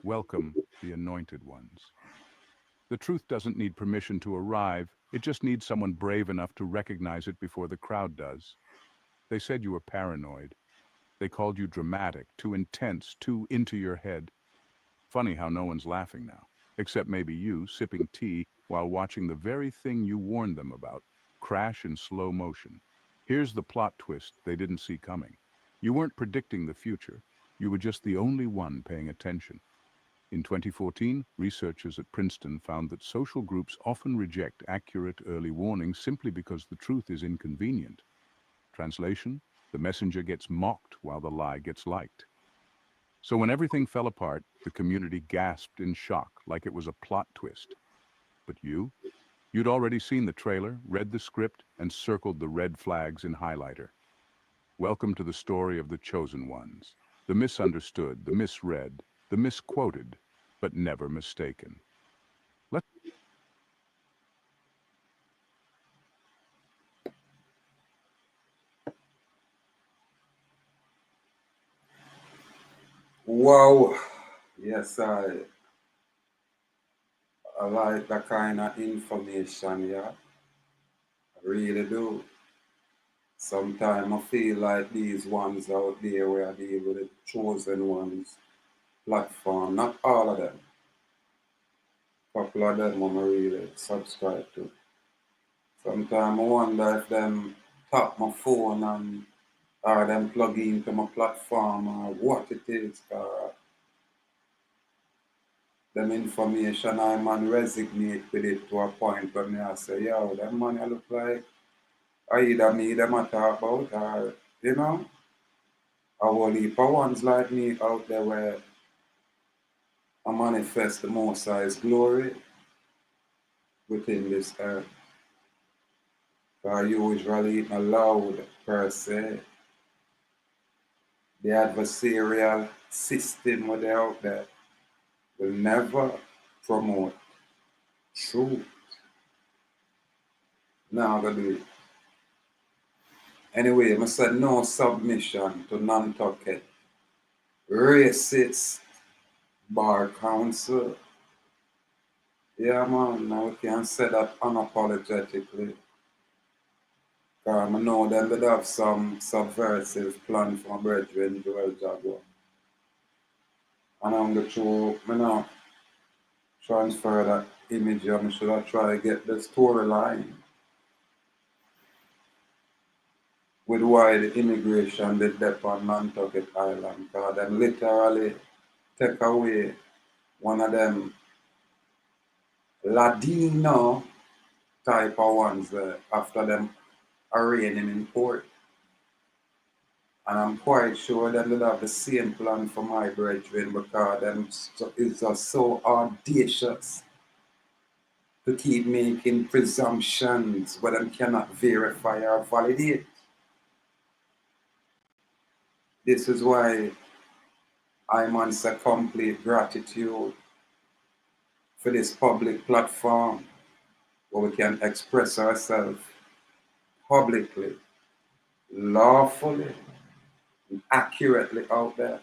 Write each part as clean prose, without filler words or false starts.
Welcome, the anointed ones. The truth doesn't need permission to arrive, it just needs someone brave enough to recognize it before the crowd does. They said you were paranoid. They called you dramatic, too intense, too into your head. Funny how no one's laughing now, except maybe you, sipping tea while watching the very thing you warned them about crash in slow motion. Here's the plot twist they didn't see coming. You weren't predicting the future. You were just the only one paying attention. In 2014, researchers at Princeton found that social groups often reject accurate early warnings simply because the truth is inconvenient. Translation: the messenger gets mocked while the lie gets liked. So when everything fell apart, the community gasped in shock like it was a plot twist. But you'd already seen the trailer, read the script, and circled the red flags in highlighter. Welcome to the story of the chosen ones, the misunderstood, the misread, the misquoted, but never mistaken. Let's Wow. Yes, I like that kind of information, yeah. I really do. Sometimes I feel like these ones out there where I deal with the chosen ones platform, not all of them. A couple of them I'm really subscribe to. Sometimes I wonder if them tap my phone and or them plug into my platform or what it is. Them information I man resonate with it to a point where me I say, yo, them man I look like either me them I talk about or, you know, a whole heap of ones like me out there where I manifest the Most High's glory within this earth. I usually not allowed per se the adversarial system where they out there will never promote truth. Now gonna do it. Anyway, I said no submission to Nantucket racist bar council. Yeah man, now we can say that unapologetically. Because I know them would have some subversive plan for my brethren Joel Jaguar. And I'm going to transfer that image and should I try to get the storyline with why the immigration did that on Nantucket Island. Because them literally take away one of them Ladino type of ones after them arraigning in court. And I'm quite sure that they'll have the same plan for my brethren because them is just so audacious to keep making presumptions but them cannot verify or validate. This is why I'm on complete gratitude for this public platform where we can express ourselves publicly, lawfully, and accurately out there,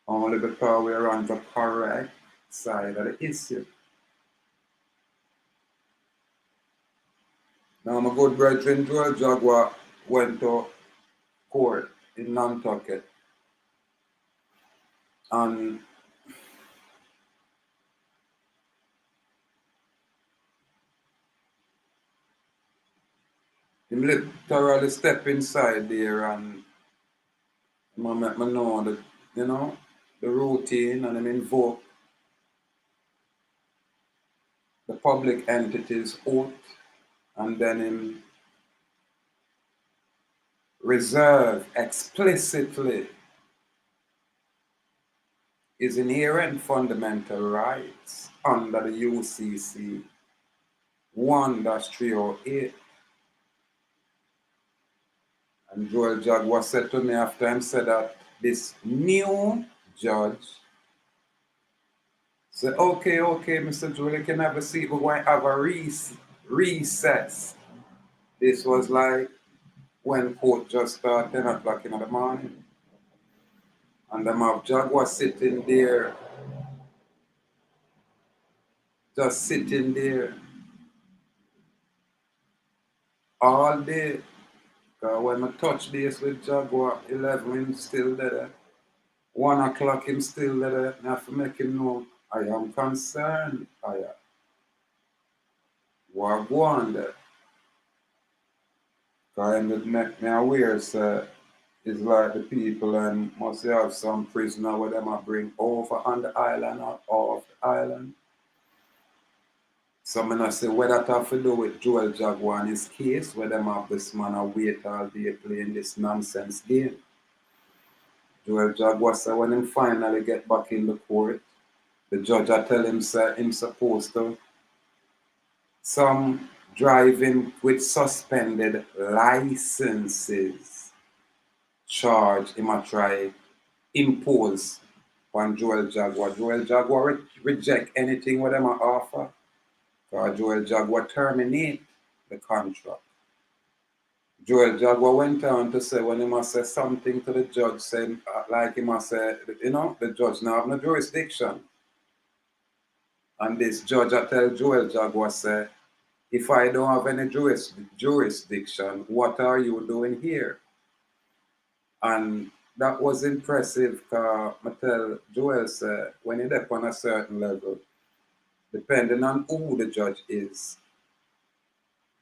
only because we're on the correct side of the issue. Now, my good brethren, Joel Jaguar went to court in Nantucket and he literally step inside there and make me know the, the routine and him invoke the public entity's oath and then him reserve explicitly his inherent fundamental rights under the UCC 1-308. And Joel Jaguar said to me after him said that this new judge said, okay, Mr. Joel, you can have a seat, we're going to have a recess. This was like when court just started 10 o'clock in the morning. And them have Jaguar sitting there, just sitting there all day. Because when I touch base with Jaguar, 11 him still there. 1 o'clock him still there. And I have to make him know I am concerned. What go on there? Because it make me aware, sir. It's like the people and must have some prisoner where them a bring over on the island or off the island. So I say what that have to do with Joel Jaguar and his case, where them have this man a wait all day playing this nonsense game. Joel Jaguar said when him finally get back in the court, the judge I tell him say him supposed to some driving with suspended licenses charge him a try impose on Joel Jaguar. Joel Jaguar reject anything what them a offer. Because Joel Jaguar terminate the contract. Joel Jaguar went on to say when he must say something to the judge, saying like he must say, the judge now have no jurisdiction. And this judge I tell Joel Jaguar say, if I don't have any jurisdiction, what are you doing here? And that was impressive because I tell Joel say, when you're up on a certain level, depending on who the judge is,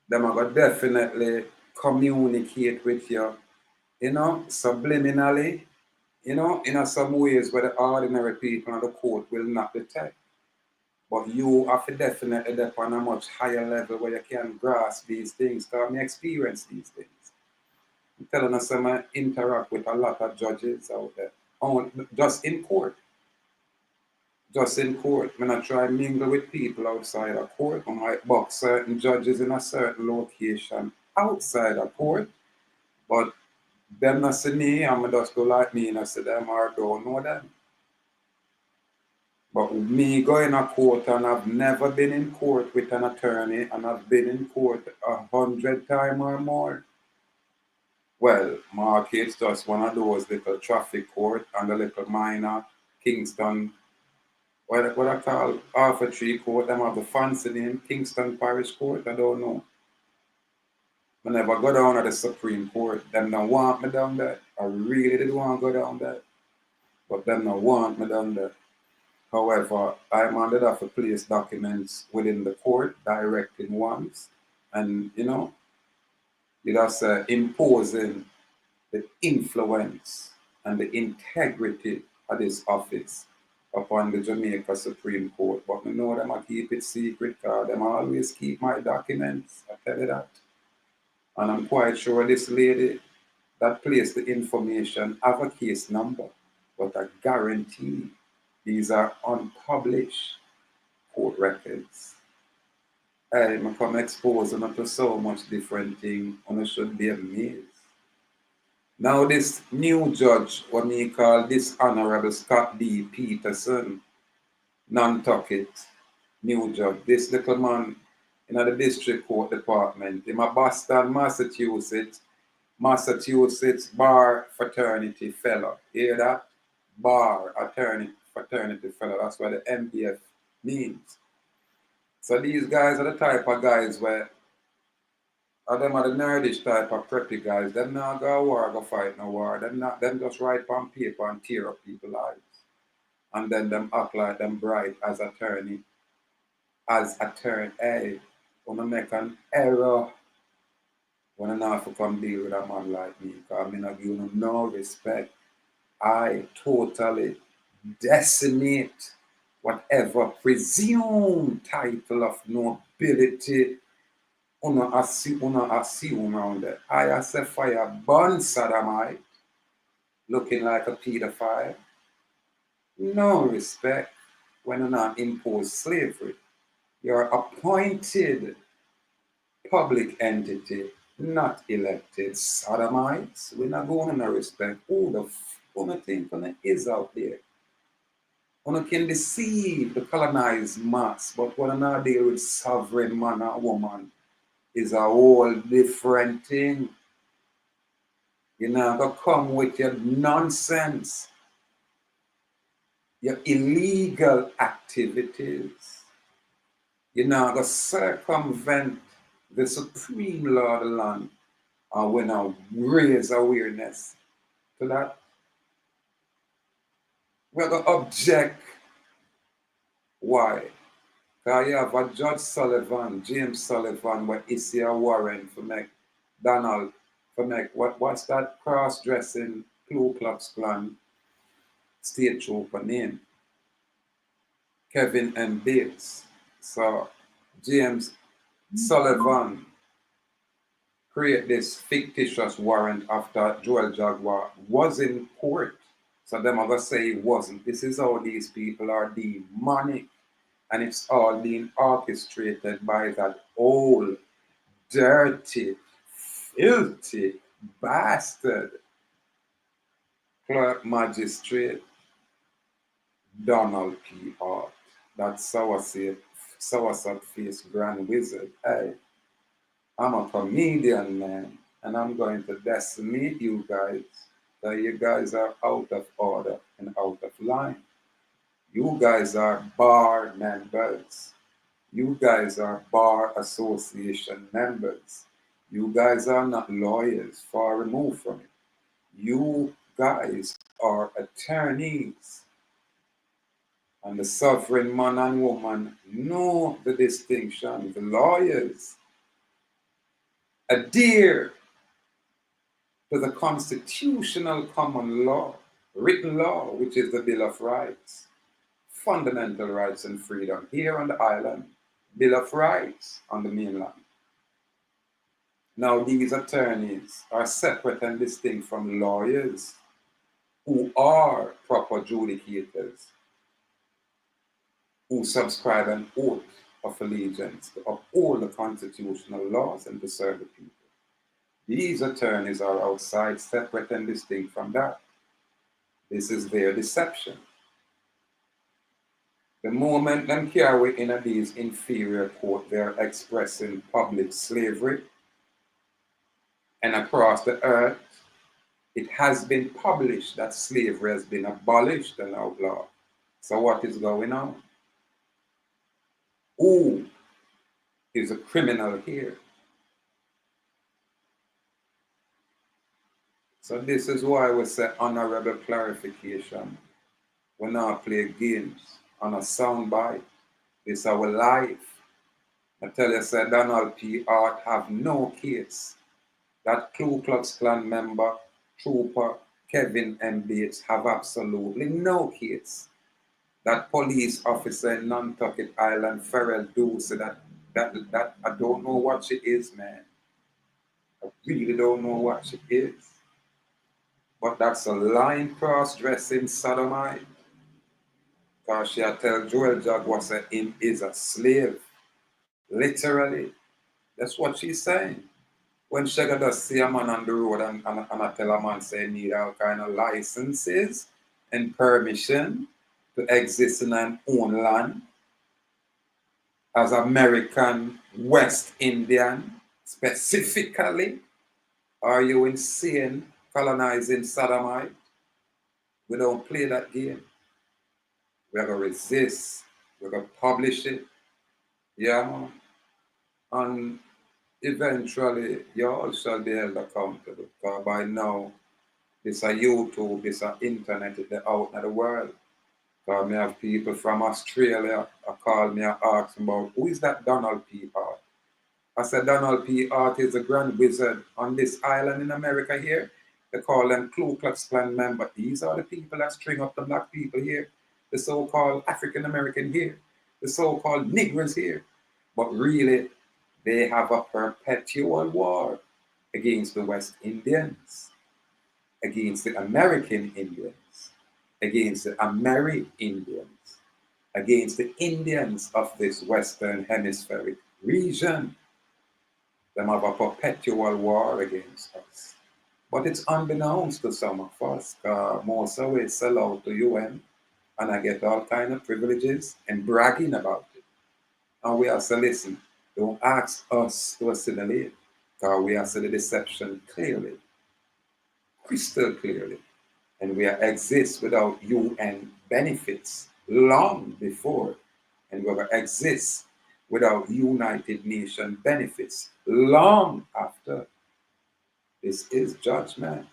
them are going to definitely communicate with you, subliminally, in some ways where the ordinary people on the court will not detect. But you have to definitely up on a much higher level where you can grasp these things, because I experience these things. I'm telling us I interact with a lot of judges out there, just in court. Just in court. When I try to mingle with people outside of court, I might box certain judges in a certain location outside of court, but them not see me, and I just go like me and I see them or don't know them. But me going to court, and I've never been in court with an attorney, and I've been in court 100 times or more. Well, Marquette's just one of those little traffic court and a little minor Kingston, what I call Arthur Tree Court. Them have the fancy name, Kingston Parish Court. I don't know. I never go down to the Supreme Court. Them don't want me down there. I really did want to go down there. But them don't want me down there. However, I'm under that to place documents within the court, directing ones, and that's imposing the influence and the integrity of this office upon the Jamaica Supreme Court. But I know them I keep it secret, because them always keep my documents. I tell you that. And I'm quite sure this lady that placed the information have a case number, but I guarantee these are unpublished court records. I'm come expose them to so much different thing, and I should be amazed. Now this new judge, what me call Dishonorable Scott D. Peterson, Nantucket, new judge. This little man in the district court department, in Boston, Massachusetts bar fraternity fellow. Hear that? Bar attorney fraternity fellow. That's what the MBF means. So these guys are the type of guys where them are the nerdish type of preppy guys. Them not go war, go fight no war. Them just write on paper and tear up people's lives. And then them act like them bright as attorney. Hey, wanna make an error. When I have to come deal with a man like me, because I'm not giving him no respect. I totally decimate whatever presumed title of nobility una assume around there. I as a fire burn sodomite, looking like a pedophile. No respect when you not impose slavery. You're appointed public entity, not elected. Sodomites, we're not going to no respect. Who the f*** think is out there? One can deceive the colonized mass, but when I deal with sovereign man or woman is a whole different thing. You know, to come with your nonsense. your illegal activities. You're not going to circumvent the supreme law of the land, and we now raise awareness to that. We're going to object. Why? Because you have a Judge Sullivan, James Sullivan, where issue a warrant for make Donald, for make, what's that cross-dressing Ku Klux Klan state trooper name? Kevin M. Bates. So James Sullivan create this fictitious warrant after Joel Jaguar was in court. So them are going to say it wasn't. This is how these people are demonic. And it's all being orchestrated by that old, dirty, filthy bastard clerk magistrate Donald P. Hart. That soursop face grand wizard. Hey, I'm a comedian, man, and I'm going to decimate you guys. That you guys are out of order and out of line. You guys are bar members. You guys are bar association members. You guys are not lawyers, far removed from it. You guys are attorneys. And the sovereign man and woman know the distinction. The lawyers adhere to the constitutional common law, written law, which is the Bill of Rights, fundamental rights and freedom here on the island, Bill of Rights on the mainland. Now, these attorneys are separate and distinct from lawyers who are proper adjudicators, who subscribe an oath of allegiance to uphold the constitutional laws and to serve the people. These attorneys are outside, separate and distinct from that. This is their deception. The moment them carry in these inferior court, they're expressing public slavery. And across the earth, it has been published that slavery has been abolished and outlawed. So what is going on? Who is a criminal here? So this is why we say honorable clarification. We not play games on a soundbite. This is our life. I tell you, say Donald P. Hart have no case. That Ku Klux Klan member, trooper Kevin M. Bates have absolutely no case. That police officer in Nantucket Island, Farrell Deuce, that I don't know what she is, man. I really don't know what she is. But that's a lying cross-dressing sodomite. Because she tell Joel Jaguar that him is a slave. Literally. That's what she's saying. When she got to see a man on the road and I tell a man say need all kind of licenses and permission to exist in an own land as American West Indian specifically, are you insane colonizing sodomite? We don't play that game. We're going to resist. We're going to publish it. Yeah. And eventually, you all shall be held accountable. Because by now, it's a YouTube, it's a internet, it's out in the world. Because I have people from Australia call me and ask about, who is that Donald P. Hart? I said, Donald P. Hart is a grand wizard on this island in America here. They call them Ku Klux Klan members. These are the people that string up the black people here. The so-called African American here. The so-called Negroes here. But really, they have a perpetual war against the West Indians, against the American Indians, against the Ameri-Indians, against the Indians of this Western Hemispheric region. They have a perpetual war against us. But it's unbeknownst to some of us, most of we sell out to UN and I get all kind of privileges and bragging about it. And we also listen. Don't ask us to assimilate, because we are the deception clearly, crystal clearly, and we exist without UN benefits long before, and will exist without United Nations benefits long after. This is judgment.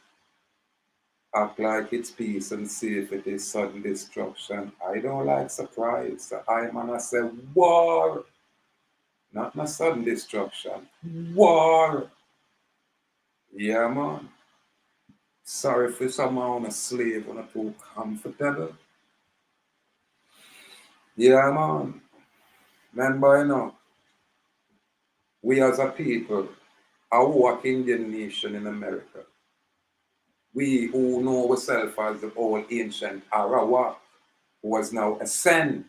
Act like it's peace and see if it is sudden destruction. I don't like surprise. So I'm gonna say war, not no sudden destruction. War. Yeah, man. Sorry for someone on a slave on a too comfortable. Yeah, man. Remember, we as a people are walk Indian nation in America. We who know ourselves as the old ancient Arawak, who has now ascend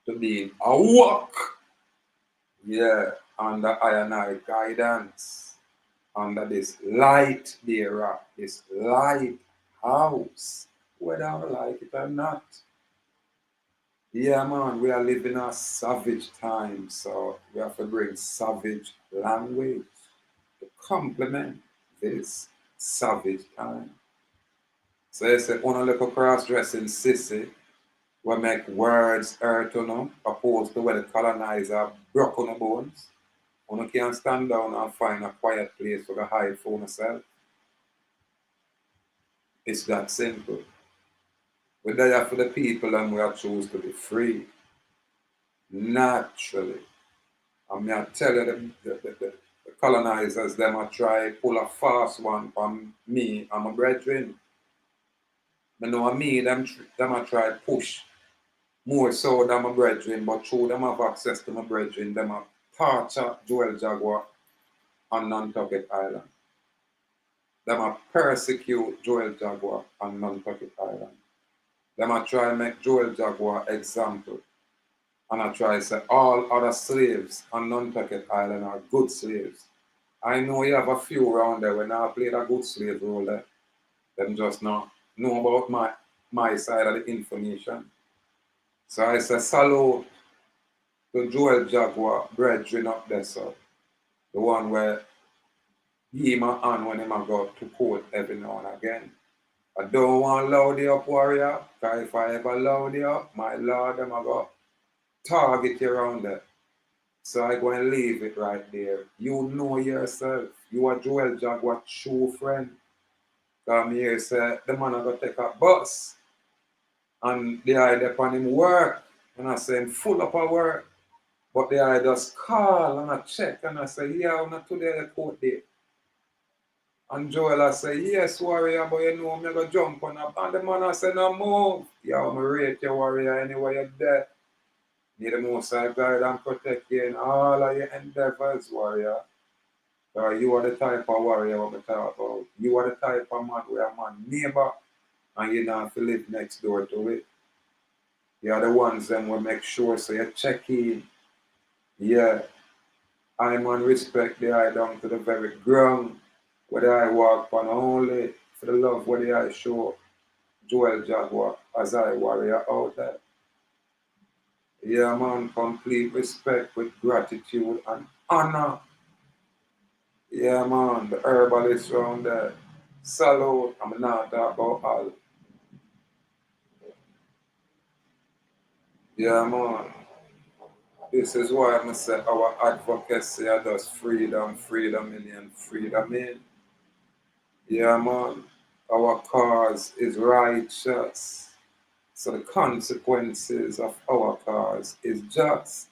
to being Awak. Yeah, under I and I guidance, under this light era, this light house, whether I like it or not. Yeah, man, we are living a savage time, so we have to bring savage language to complement this savage time. So you say, on a little cross-dressing sissy, we make words hurt on them, opposed to when the colonizer broke on the bones. One can stand down and find a quiet place for the hide for yourself. It's that simple. We're there for the people and we are choose to be free. Naturally. I mean, I tell you, the colonizers, them I try pull a fast one from me and my brethren. I know me, them I try push more so than my brethren, but through them have access to my brethren, them have torture Joel Jaguar on Nantucket Island. Them a persecute Joel Jaguar on Nantucket Island. Them a try make Joel Jaguar example. And I try to say all other slaves on Nantucket Island are good slaves. I know you have a few around there when I played a good slave role there. Them just not know about my side of the information. So I say salute to Joel Jaguar, brethren up there, so the one where he my hand when him a go to court every now and again. I don't want loud up warrior, because if I ever loud up, my lord them a go target you around there. So I go and leave it right there. You know yourself. You are Joel Jaguar true friend. Come here say the man a go take a bus and the eye upon him work. And I say him full up of work. But the eye just call and I check and I say, yeah, I'm not today the court date. And Joel I say, yes, warrior, but you know, I'm going to jump on up. And the man I say, no move. Yeah, I'm going to rate you, warrior, anyway you're dead. Need the most high guide and protect you in all of your endeavors, warrior. You are the type of warrior what we talk about. You are the type of man where a man neighbor and you don't have to live next door to it. You are the ones that will make sure so you check in. Yeah. I man respect the eye down to the very ground where the eye walk on only for the love where the eye show Joel Jaguar as I warrior out there. Yeah man, complete respect with gratitude and honor. Yeah man, the herbalist around there. Salute, I'm not talking about all. Yeah man, this is why I say our advocacy are just freedom, freedom in and freedom in. Yeah man, our cause is righteous. So the consequences of our cause is just.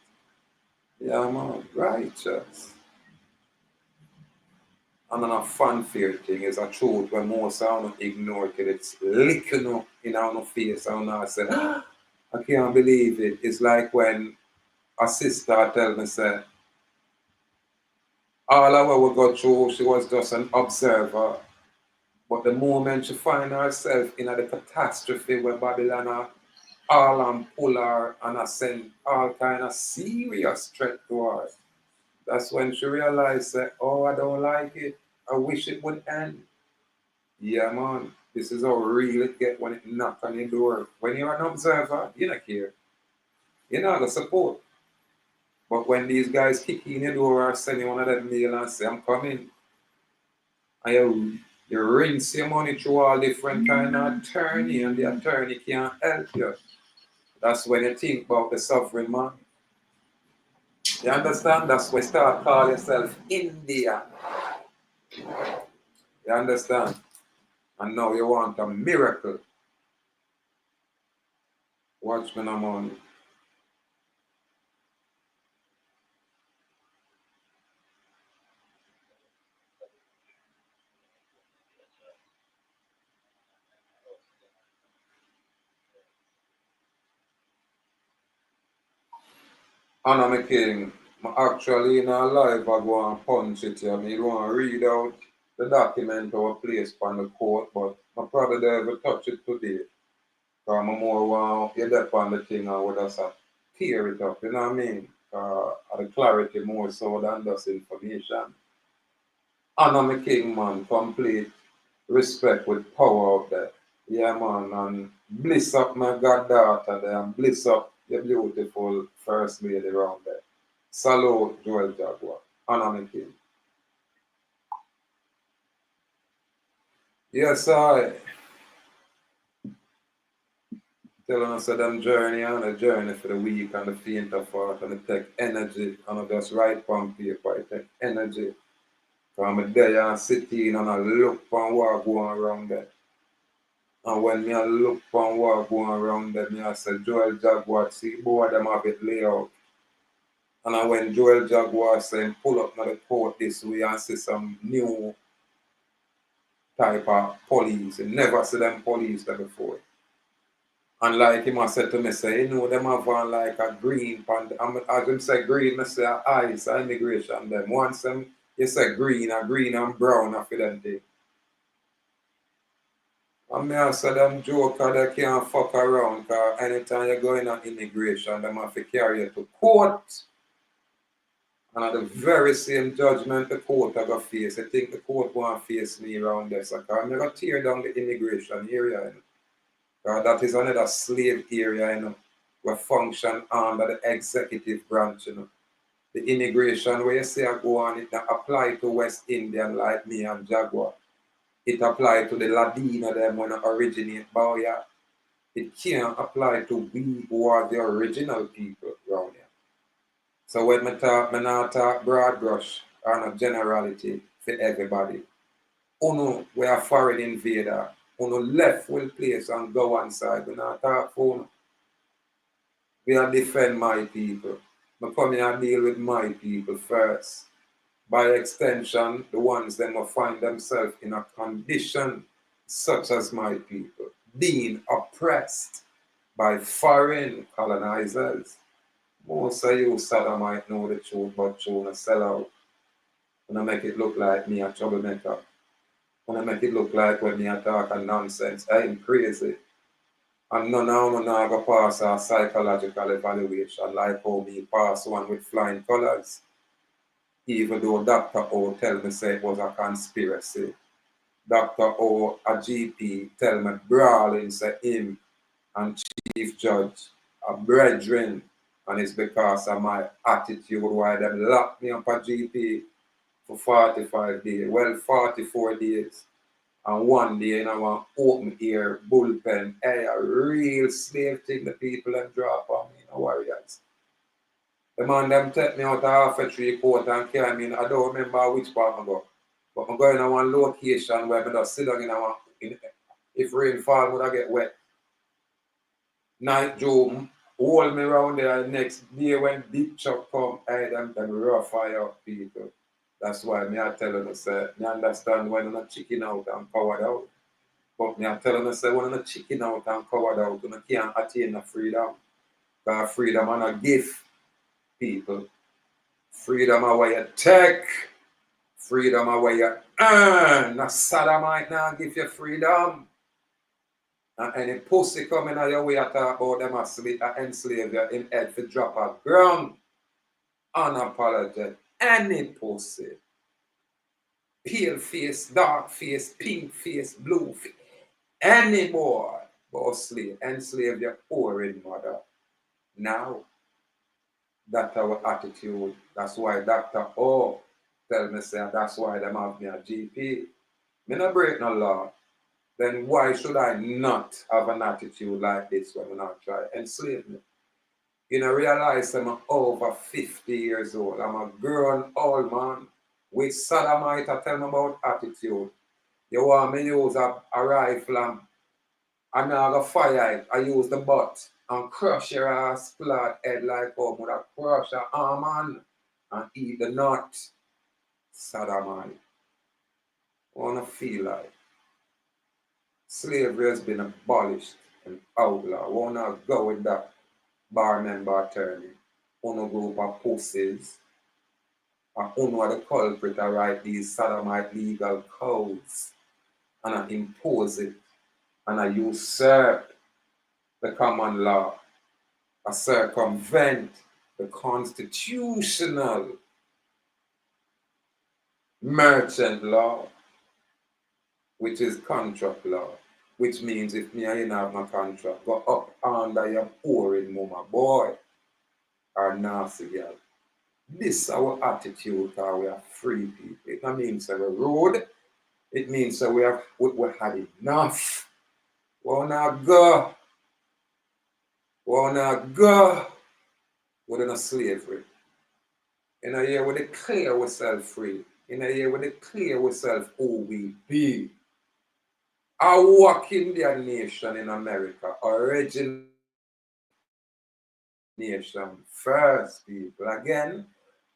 Yeah man, righteous. And then a fanfare thing is a truth when most of them ignore it. It's licking up in our face and I say, I can't believe it. It's like when a sister tell me, say, all of what we go through, she was just an observer. But the moment she find herself in the catastrophe where Babylon are all and pull her and send all kind of serious threat to her, that's when she realized that, oh, I don't like it. I wish it would end. Yeah, man. This is how real it get when it knock on your door. When you're an observer, you don't care. You're not gonna support. But when these guys kick in your door or send you one of them mail and say, I'm coming, and You rinse your money through all different kind of attorney, and the attorney can't help you. That's when you think about the sovereign man. You understand? That's when you start calling yourself India. You understand? And now you want a miracle. Watch me now, man. Anna my king, actually in our life I go and punch it here. I go and read out the document or place on the court, but I probably never touch it today. Because I'm more want you there on the thing and would just tear it up, you know what I mean? The clarity more so than just information. Anna my king, man, complete respect with power up there. Yeah, man, and bliss up my goddaughter there and bliss up your beautiful first lady around there. Salute, Joel Jaguar. Honor me, king. Yes, I telling us that them journey on a journey for the week and the faint of heart and it take energy and I just write on paper, it take energy. So I'm there and sitting and I look on what going around there. And when me I look on what going around there, me I say Joel Jaguar, see boy them have it lay out. And when Joel Jaguar say pull up to the court this way and see some new type of police. You never see them police there before. And like him I said to me, say, you know, them have on like a green pan. As him say green, I say ice, immigration them. Once them you say green, a green and brown after them thing. And me I say them joker they can't fuck around because anytime you go in on immigration, them have to carry you to court. And at the very same judgment the court are going to face, I think the court won't face me around there. So I'm going to tear down the immigration area. You know? That is another slave area, you know, where function under the executive branch. You know. The immigration where you say I go on, it apply to West Indian like me and Jaguar. It apply to the Ladino them when it originate Bauya. It can't apply to we who are the original people around here. So when I talk, I not talk broad brush or not generality for everybody. Uno, we are foreign invader. Uno left will place and go one side. We not talk for uno. We are defend my people. I come here and deal with my people first. By extension, the ones that will find themselves in a condition such as my people, being oppressed by foreign colonizers. Most of you Sodomite know the truth, but you wanna sell out. Wanna make it look like me a troublemaker. Wanna make it look like when me a talk a nonsense. I am crazy. And none of them now go pass a psychological evaluation like how me pass one with flying colors. Even though Dr. O tell me say it was a conspiracy. Dr. O, a GP, tell me brawling say him and Chief Judge a brethren, and it's because of my attitude why they locked me up a GP for 45 days. Well, 44 days. And one day, you know, an open ear bullpen, hey, a real slave thing the people them drop on me, you know, warriors. The man them take me out of half a tree court and carry me in. I don't remember which part I go. But I'm going to one location where I just sit down if rain fall, would I get wet. Night Joe hold me around there next day when big truck come, hey, them rough fire up people. That's why me I tell them, say, me understand when I'm not chicken out and powered out. But me I tell them, say, when I'm not chicken out and powered out, you can't attain the freedom. Because freedom is a gift, people. Freedom is what you take. Freedom is what you earn. Now Sodomite now give you freedom. And any pussy coming out your way, I talk about them as enslave you in head for drop a ground. Unapologetic. Any pussy. Pale face, dark face, pink face, blue face. Any boy. But slave. Enslave your pouring mother. Now, that's our attitude. That's why Dr. O tell me say that's why them have me a GP. Me not break no law. Then why should I not have an attitude like this when I not try enslave me? You know, realize I'm over 50 years old. I'm a grown old man. With sodomite, I tell me about attitude. You want me use a rifle and I'm not gonna fire it. I use the butt and crush your ass flat head like how would I crush your arm on and eat the nut. Sodomite. Wanna feel like slavery has been abolished and outlawed. Wanna go with that bar member attorney. Wanna group of pussies. And who are the culprit to write these sodomite legal codes and I impose it and I usurp the common law. I circumvent the constitutional merchant law, which is contract law, which means if me and you have my contract, go up under your pouring mama boy or nasty girl. This is our attitude because we are free people. It don't mean that we're rude. It means that we had enough. We wanna go. We wanna go. We're in a slavery. In a year we declare ourselves free. In a year we declare ourselves who we be. A walk Indian nation in America, original nation first, people. Again,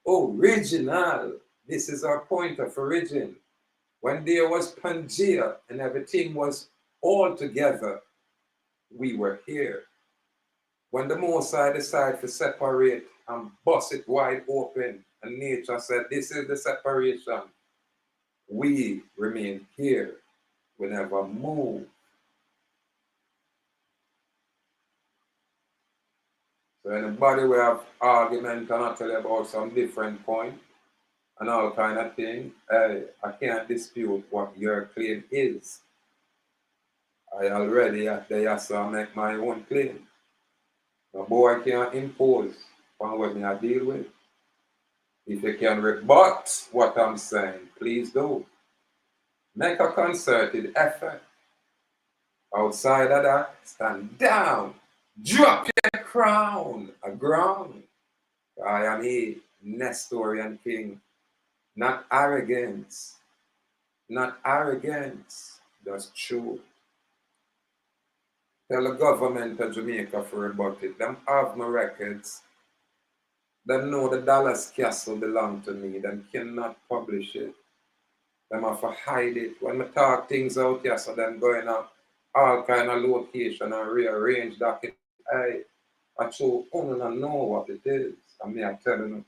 original. This is our point of origin. When there was Pangea and everything was all together, we were here. When the Mosai decided to separate and bust it wide open, and nature said, this is the separation, we remain here. We never move. So anybody will have argument and I tell you about some different point and all kind of thing, I can't dispute what your claim is. I already at the USA make my own claim. No boy can't impose on what me I deal with. If you can rebut what I'm saying, please do. Make a concerted effort. Outside of that, stand down. Drop your crown aground. I am a Nestorian king. Not arrogance. Not arrogance. That's true. Tell the government of Jamaica for rebut it. Them have my records. Them know the Dallas Castle belong to me. Them cannot publish it. Them have to hide it. When we talk things out here, so them going on all kind of location and rearrange document. Hey, I told you don't know what it is. I mean, I'm telling you.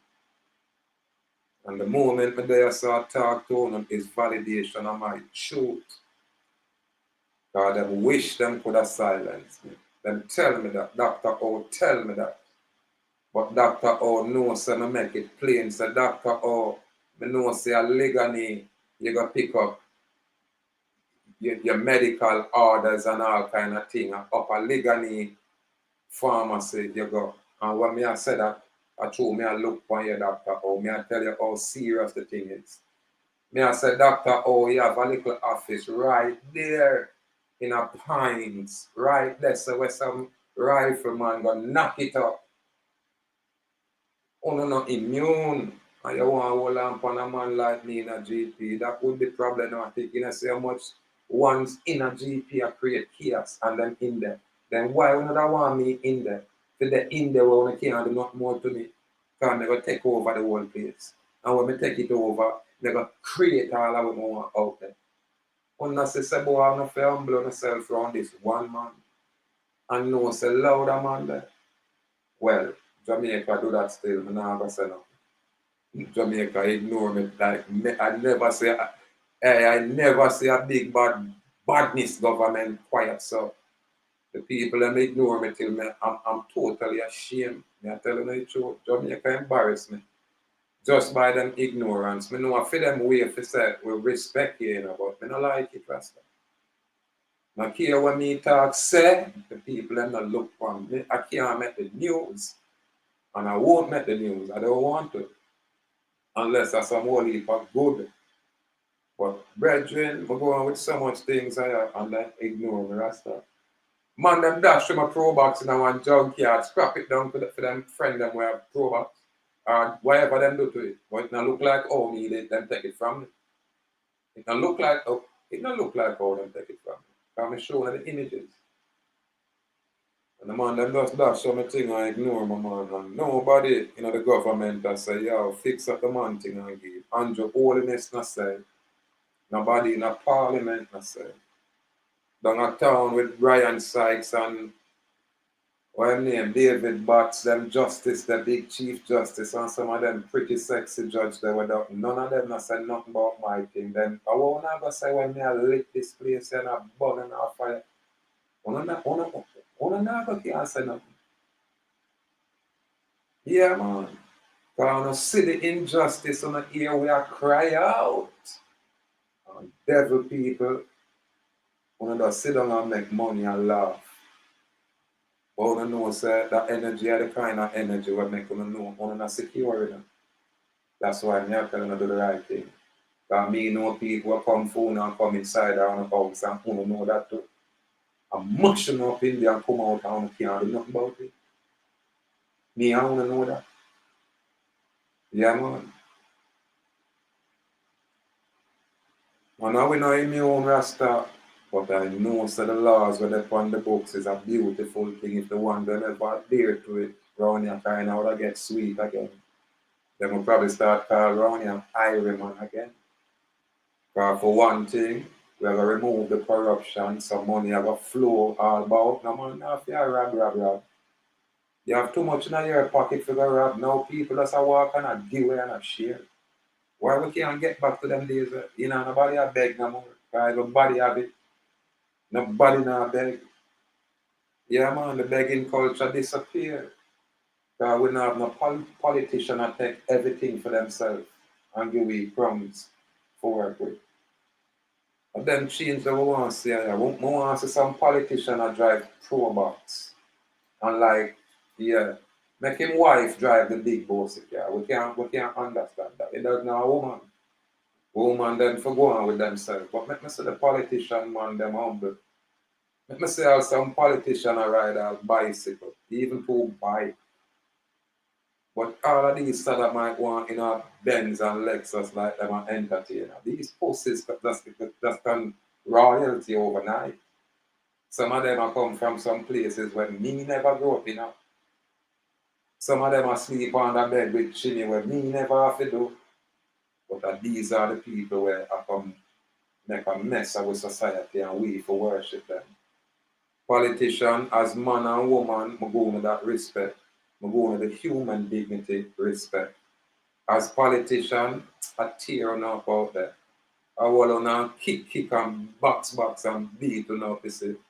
And the moment me there start talk to them is validation of my truth. God, them wish them could have silenced me. Them tell me that. Dr. O tell me that. But Dr. O knows so I make it plain. So Dr. O, me know say a legally you go pick up your medical orders and all kind of thing. And up a legally pharmacy you go. And when me I said that, I told me I look for you, Dr. O. Me I tell you how serious the thing is. Me I said, Dr. O, you have a little office right there in a Pines, right there. So where some rifleman gonna knock it up. Oh, no, not immune. And you want to hold on upon a man like me in a GP. That would be problematic. You know, see how much ones in a GP are create chaos and them in there. Then why would not want me in there? For the in there where I can't do nothing more to me. Because they're going to take over the whole place. And when we take it over, they're going to create all of what we want out there. When I say, boy, I'm not fair humble myself around this one man. And no, say louder man there. Well, Jamaica do that still. I'm not going to say nothing. Jamaica ignore me. Like I never say a big badness government quiet. So the people them ignore me till me I'm totally ashamed. I tell you the truth. Jamaica embarrass me. Just by them ignorance. Me know I feel them way for say we respect you, but me not like it, Rasta. Now care when me talk say the people them not look for me. I can't make the news. And I won't make the news. I don't want to. Unless there's some whole heap of good But brethren, we go on with so much things and then ignore the rest of. Man, them dash from a pro box in a one junkyard, scrap it down for them friend them where pro box. Or whatever them do to it. But it not look like oh need it, them take it from me. It not look like oh it not look like oh them take it from me. I'm showing the images. And the man them just dash some thing and ignore my man. And nobody in the government that say, yo, fix up the man thing and give. Andrew Holiness not say. Nobody in the parliament not say. Down a town with Brian Sykes and what him name, David Batts, them justice, the big chief justice, and some of them pretty sexy judge they were down. None of them not say nothing about my thing. Then I won't ever say when me I lit this place and I burn and I fire. One never can say nothing. Yeah, man. Because I see the injustice on the ear we are cry out. And devil people, when just sit down and make money and laugh. But you know, say that energy are the kind of energy we make you know, you not secure enough. That's why I'm telling you to do the right thing. Because me know people who come phone and come inside our house and you know that too. I'm mushing up in there and come out and you can't do nothing about it. Me, I want to know that. Yeah, man. And now we know in my own rasta, but I know so the laws where they upon the books is a beautiful thing. If the one that never adhere to it, round here kind of would get sweet again. Then we'll probably start call round here highwayman again. Because for one thing, we have to remove the corruption, some money have a flow all about. No man, now if you rob. You have too much in your pocket for the rob. Now people just walk and a give away and a share. Why we can't get back to them days? You know, nobody have beg no more. Because everybody have it. Nobody now beg. Yeah, man, the begging culture disappeared. Because we don't have no politician that take everything for themselves and give we crumbs for work with. And then change that we want to see. We want to see some politician that drive pro box. And like, yeah, make him wife drive the big bossy car. We can't understand that. It does not a woman. Woman then for go on with themselves. But make me say the politician man them humble. Let me say some politician a ride a bicycle, even to bike. But all of these that might want in a Benz and Lexus like them an entertainer. These pussies just can royalty overnight. Some of them are come from some places where me never grew up in. Some of them are sleep on the bed with chimney where me never have to do. But these are the people where I come make a mess of society and we for worship them. Politician, as man and woman, I go with that respect. I go with the human dignity respect. As politician, I tear on up out there. I will on kick and box and beat on opposite.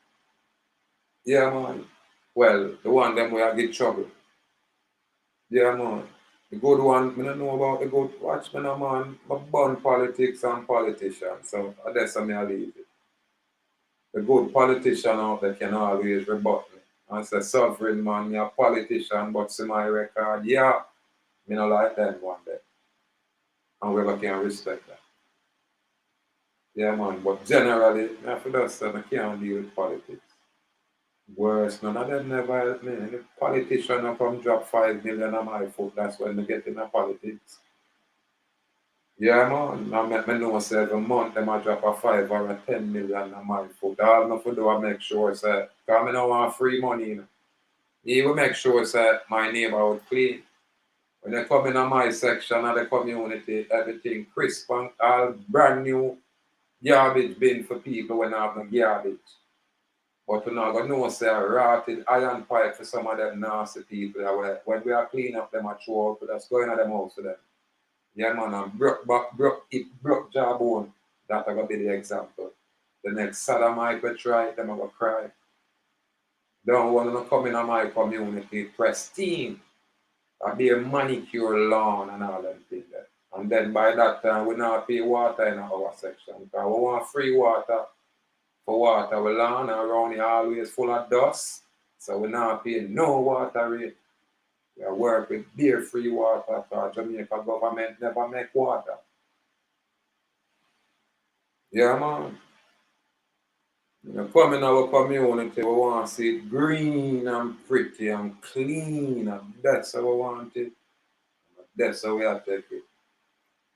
Yeah, man. Well, the one them where I get trouble. Yeah, man. The good one, I don't know about the good watch, man, man. I burn politics and politicians. So that's me I leave it. The good politician out there can always rebut me. And say, sovereign man, you're a politician, but see my record, yeah, me not like them one day. And we can respect that. Yeah, man, but generally, I feel that I can't deal with politics. Worse, none of them never help me. Any politician will come drop 5 million on my foot, that's when they get in the politics. Yeah, man, I make me know say every month them a drop a 5 or a 10 million on my foot. All I do I make sure, say, because I don't want free money, you know. You will make sure say my neighborhood clean. When they come in my section of the community, everything crisp and all brand new garbage bin for people when I have no garbage. But we're not going to know say a rotted iron pipe for some of them nasty people that when we are clean up them a throw out, that's going to them house to them. Yeah man, and broke back, broke hip, broke jawbone. That's going to be the example. The next sodomite we try, them are going to cry. Don't want to come in my community pristine. I be a manicure lawn and all them things there. And then by that time we not pay water in our section. Because we want free water for water. We lawn around here always full of dust. So we not pay no water rate. We work with beer free water because Jamaica government never make water. Yeah, man. You come in our community, we want to see it green and pretty and clean, and that's how we want it. That's how we are take it.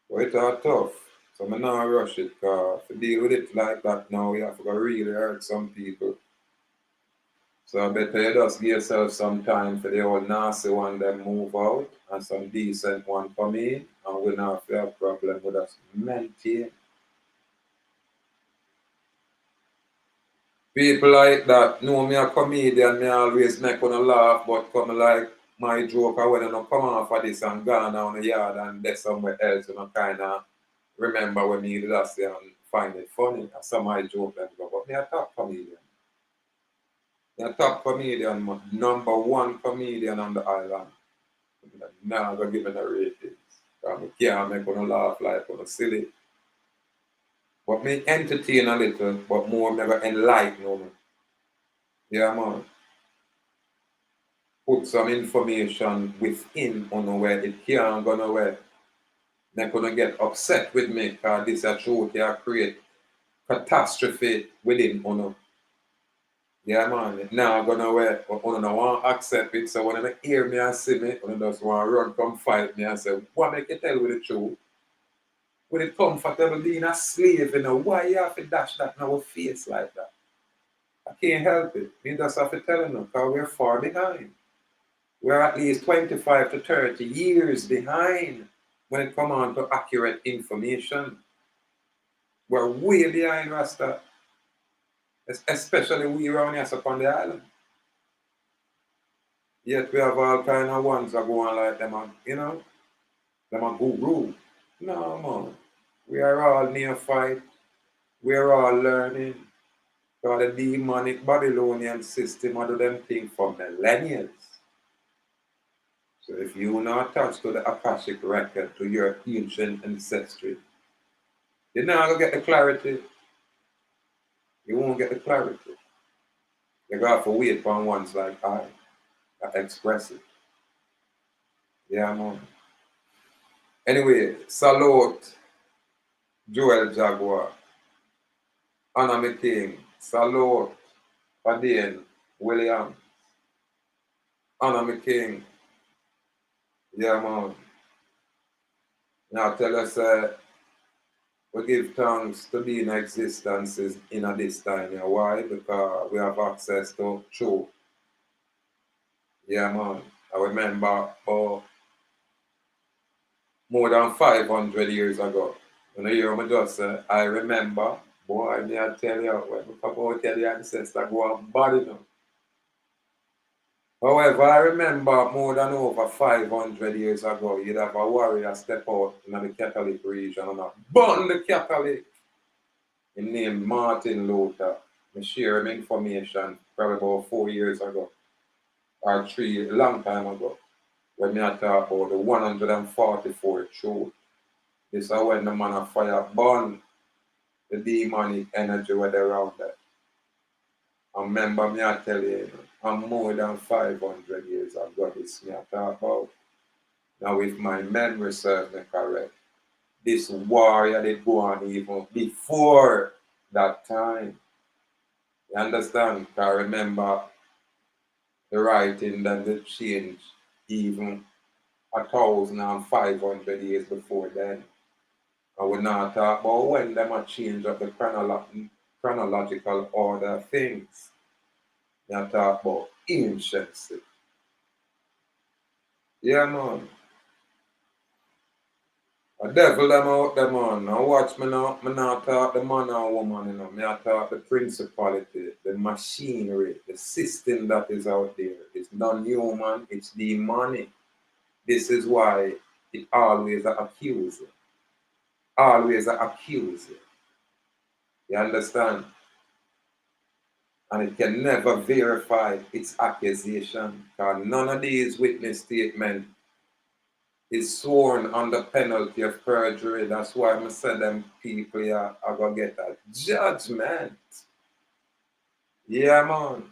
But it's all tough. So I'm not rush it, because to deal with it like that now, you have to go really hurt some people. So I better you just give yourself some time for the old nasty one then move out and some decent one come in, and we not have a problem with us maintain. People like that know me a comedian, me always make on a laugh, but come like my joke when I come off of this and gone down the yard and there's somewhere else, and I kind of remember when me did that and find it funny. And some my joke and go, but me a top comedian. Me a top comedian, man. Number one comedian on the island. Now I'm going to give me the ratings. Because I can't make on laugh like on silly. But me entertain a little, but more never enlighten me. Yeah, man. Put some information within on where it can't go nowhere. They're gonna get upset with me because this is truth here create catastrophe within uno. Yeah man, it now gonna where uno no want accept it. So when they hear me and see me, uno just want to run come fight me and say, what make you tell with the truth? When it comfortable being a slave, you know, why you have to dash that in our face like that? I can't help it. Me just have to tell them because we're far behind. We're at least 25 to 30 years behind when it comes on to accurate information. We're way behind Rasta, especially we around here upon the island. Yet we have all kind of ones that go on like them, you know, them a guru. No, man. We are all neophyte. We are all learning. Because the demonic Babylonian system do them things for millennia. So if you not attached to the Akashic record, to your ancient ancestry, you're not going to get the clarity. You won't get the clarity. You got to wait for ones like I that express it. Yeah, man. Anyway, salute Joel Jaguar, Anna King, salute Padane William, Anna King. Yeah, man. Now tell us, we give thanks to be in existence in a this time. Yeah. Why? Because we have access to truth. Yeah, man. I remember more than 500 years ago. When I hear me just say, I remember, boy, me I tell you, when we talk about tell the ancestor go on body now. However, I remember more than over 500 years ago, you'd have a warrior step out in the Catholic region and burn the Catholic. He named Martin Luther. I share him information probably about 4 years ago, or 3, a long time ago, when me I talk about the 144 truth. This is when the man of fire burn the demonic energy where they're around that. And remember me I tell you, I'm more than 500 years ago this me I talk about. Now if my memory serves me correct, this warrior did go on even before that time. You understand? I remember the writing that they changed even 1,500 years before then. I would not talk about when them a change up the chronological order of things. I talk about anciency. Yeah, man. A devil them out there, man. Now watch me now. Me not talk the man or woman, you know. Me I talk the principality, the machinery, the system that is out there. It's non-human, it's demonic. This is why it always accuses. Always accuses. You understand? And it can never verify its accusation. Because none of these witness statements is sworn under penalty of perjury. That's why I say them people here are going to get a judgment. Yeah, man.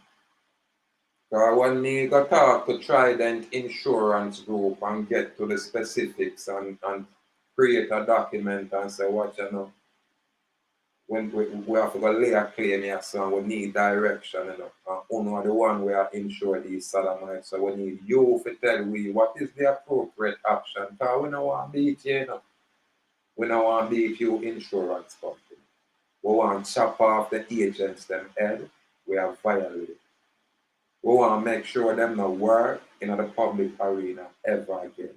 Because when me go talk to Trident Insurance Group and get to the specifics and create a document and say, what you know, when we have to go lay a claim here, so we need direction, you know. And uno are the one we are insure these sodomites, so we need you to tell we what is the appropriate action. Because we don't want to beat you, you know. We don't want to beat you insurance company. We want to chop off the agents them head. We have violated. We want to make sure them not work in the public arena ever again.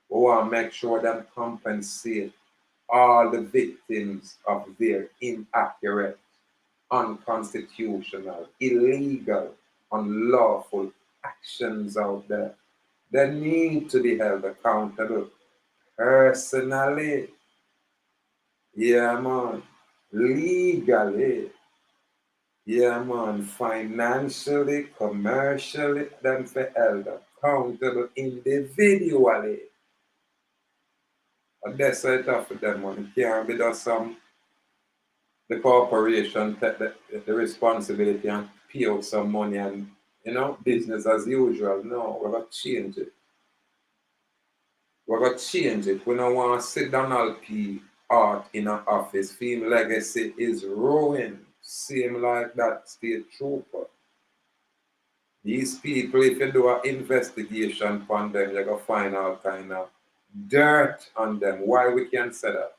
We want to make sure them compensate all the victims of their inaccurate, unconstitutional, illegal, unlawful actions out there. They need to be held accountable personally. Yeah, man. Legally. Yeah, man. Financially, commercially, them for held accountable individually. And that's it for them, man. It can't be just the corporation take the responsibility and pay out some money and, you know, business as usual. No, we're going to change it. We're going to change it. We don't want to sit Donald P. Art in an office. Film legacy is ruined. Same like that state trooper. These people, if you do an investigation on them, you're going to find all kind of dirt on them. Why we can't say that?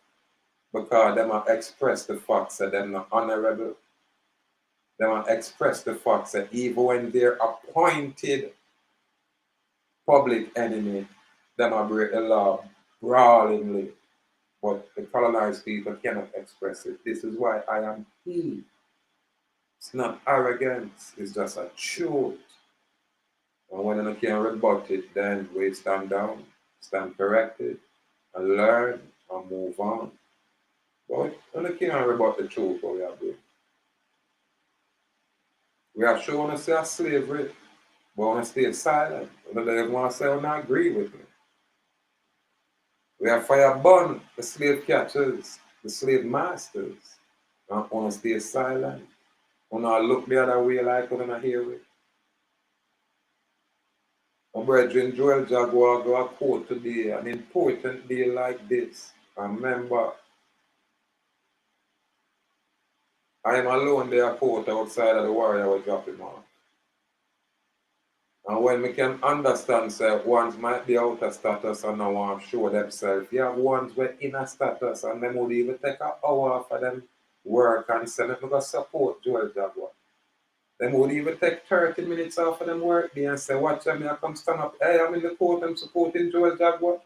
Because them have expressed the fact that they're not honorable. They want to express the fact that even when they're appointed public enemy, they might break the law brawlingly. But the colonized people cannot express it. This is why I am he. It's not arrogance, it's just a truth. And when you can rebut it, then we stand down, stand corrected, and learn and move on. But when you can't rebut the truth, what we are doing. We are showing us our slavery, but I want to stay silent. I don't want to say I don't agree with me. We have fire burn the slave catchers, the slave masters. I want to stay silent. I want to look the other way like I don't hear it. My brethren Joel Jaguar go a quote today, an important day like this. And remember, I am alone there a quote outside of the warrior was dropping off. And when we can understand that ones might be out of status and now want to show themselves, you have ones who are in a status and them would even take an hour for them work and say, let me go support Joel Jaguar. Them would even take 30 minutes off of them work day and say, watch them, I come stand up, hey, I'm in the court, I'm supporting Joel Jaguar.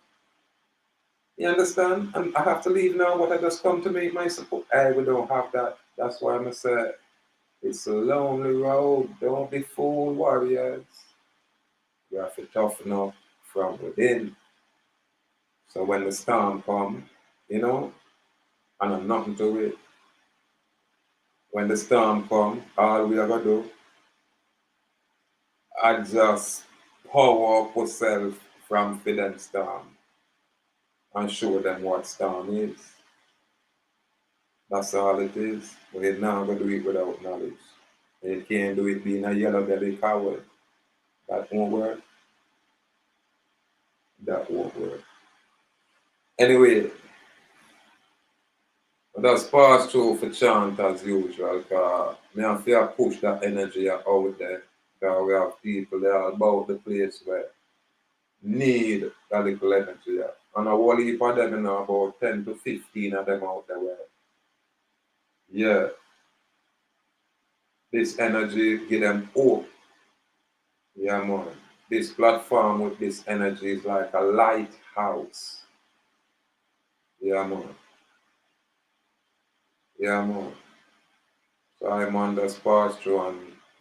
You understand? And I have to leave now, what I just come to make my support. Hey, we don't have that. That's why I'm say it's a lonely road. Don't be fooled, warriors. You have to toughen up from within. So when the storm comes, you know, and I'm nothing to it. When the storm comes, all we are going to do, I just power up ourselves from for them storm and show them what storm is. That's all it is. But you're not going to do it without knowledge. And you can't do it being a yellow belly coward. That won't work. That won't work. Anyway, just pass through for chant as usual, because I have to push that energy out there. Because we have people that are about the place where need that little energy. And a whole heap of them, you know, about 10 to 15 of them out there where, yeah, this energy give them hope. Yeah, man. This platform with this energy is like a lighthouse. Yeah, man. Yeah, man. So I'm on just pass through and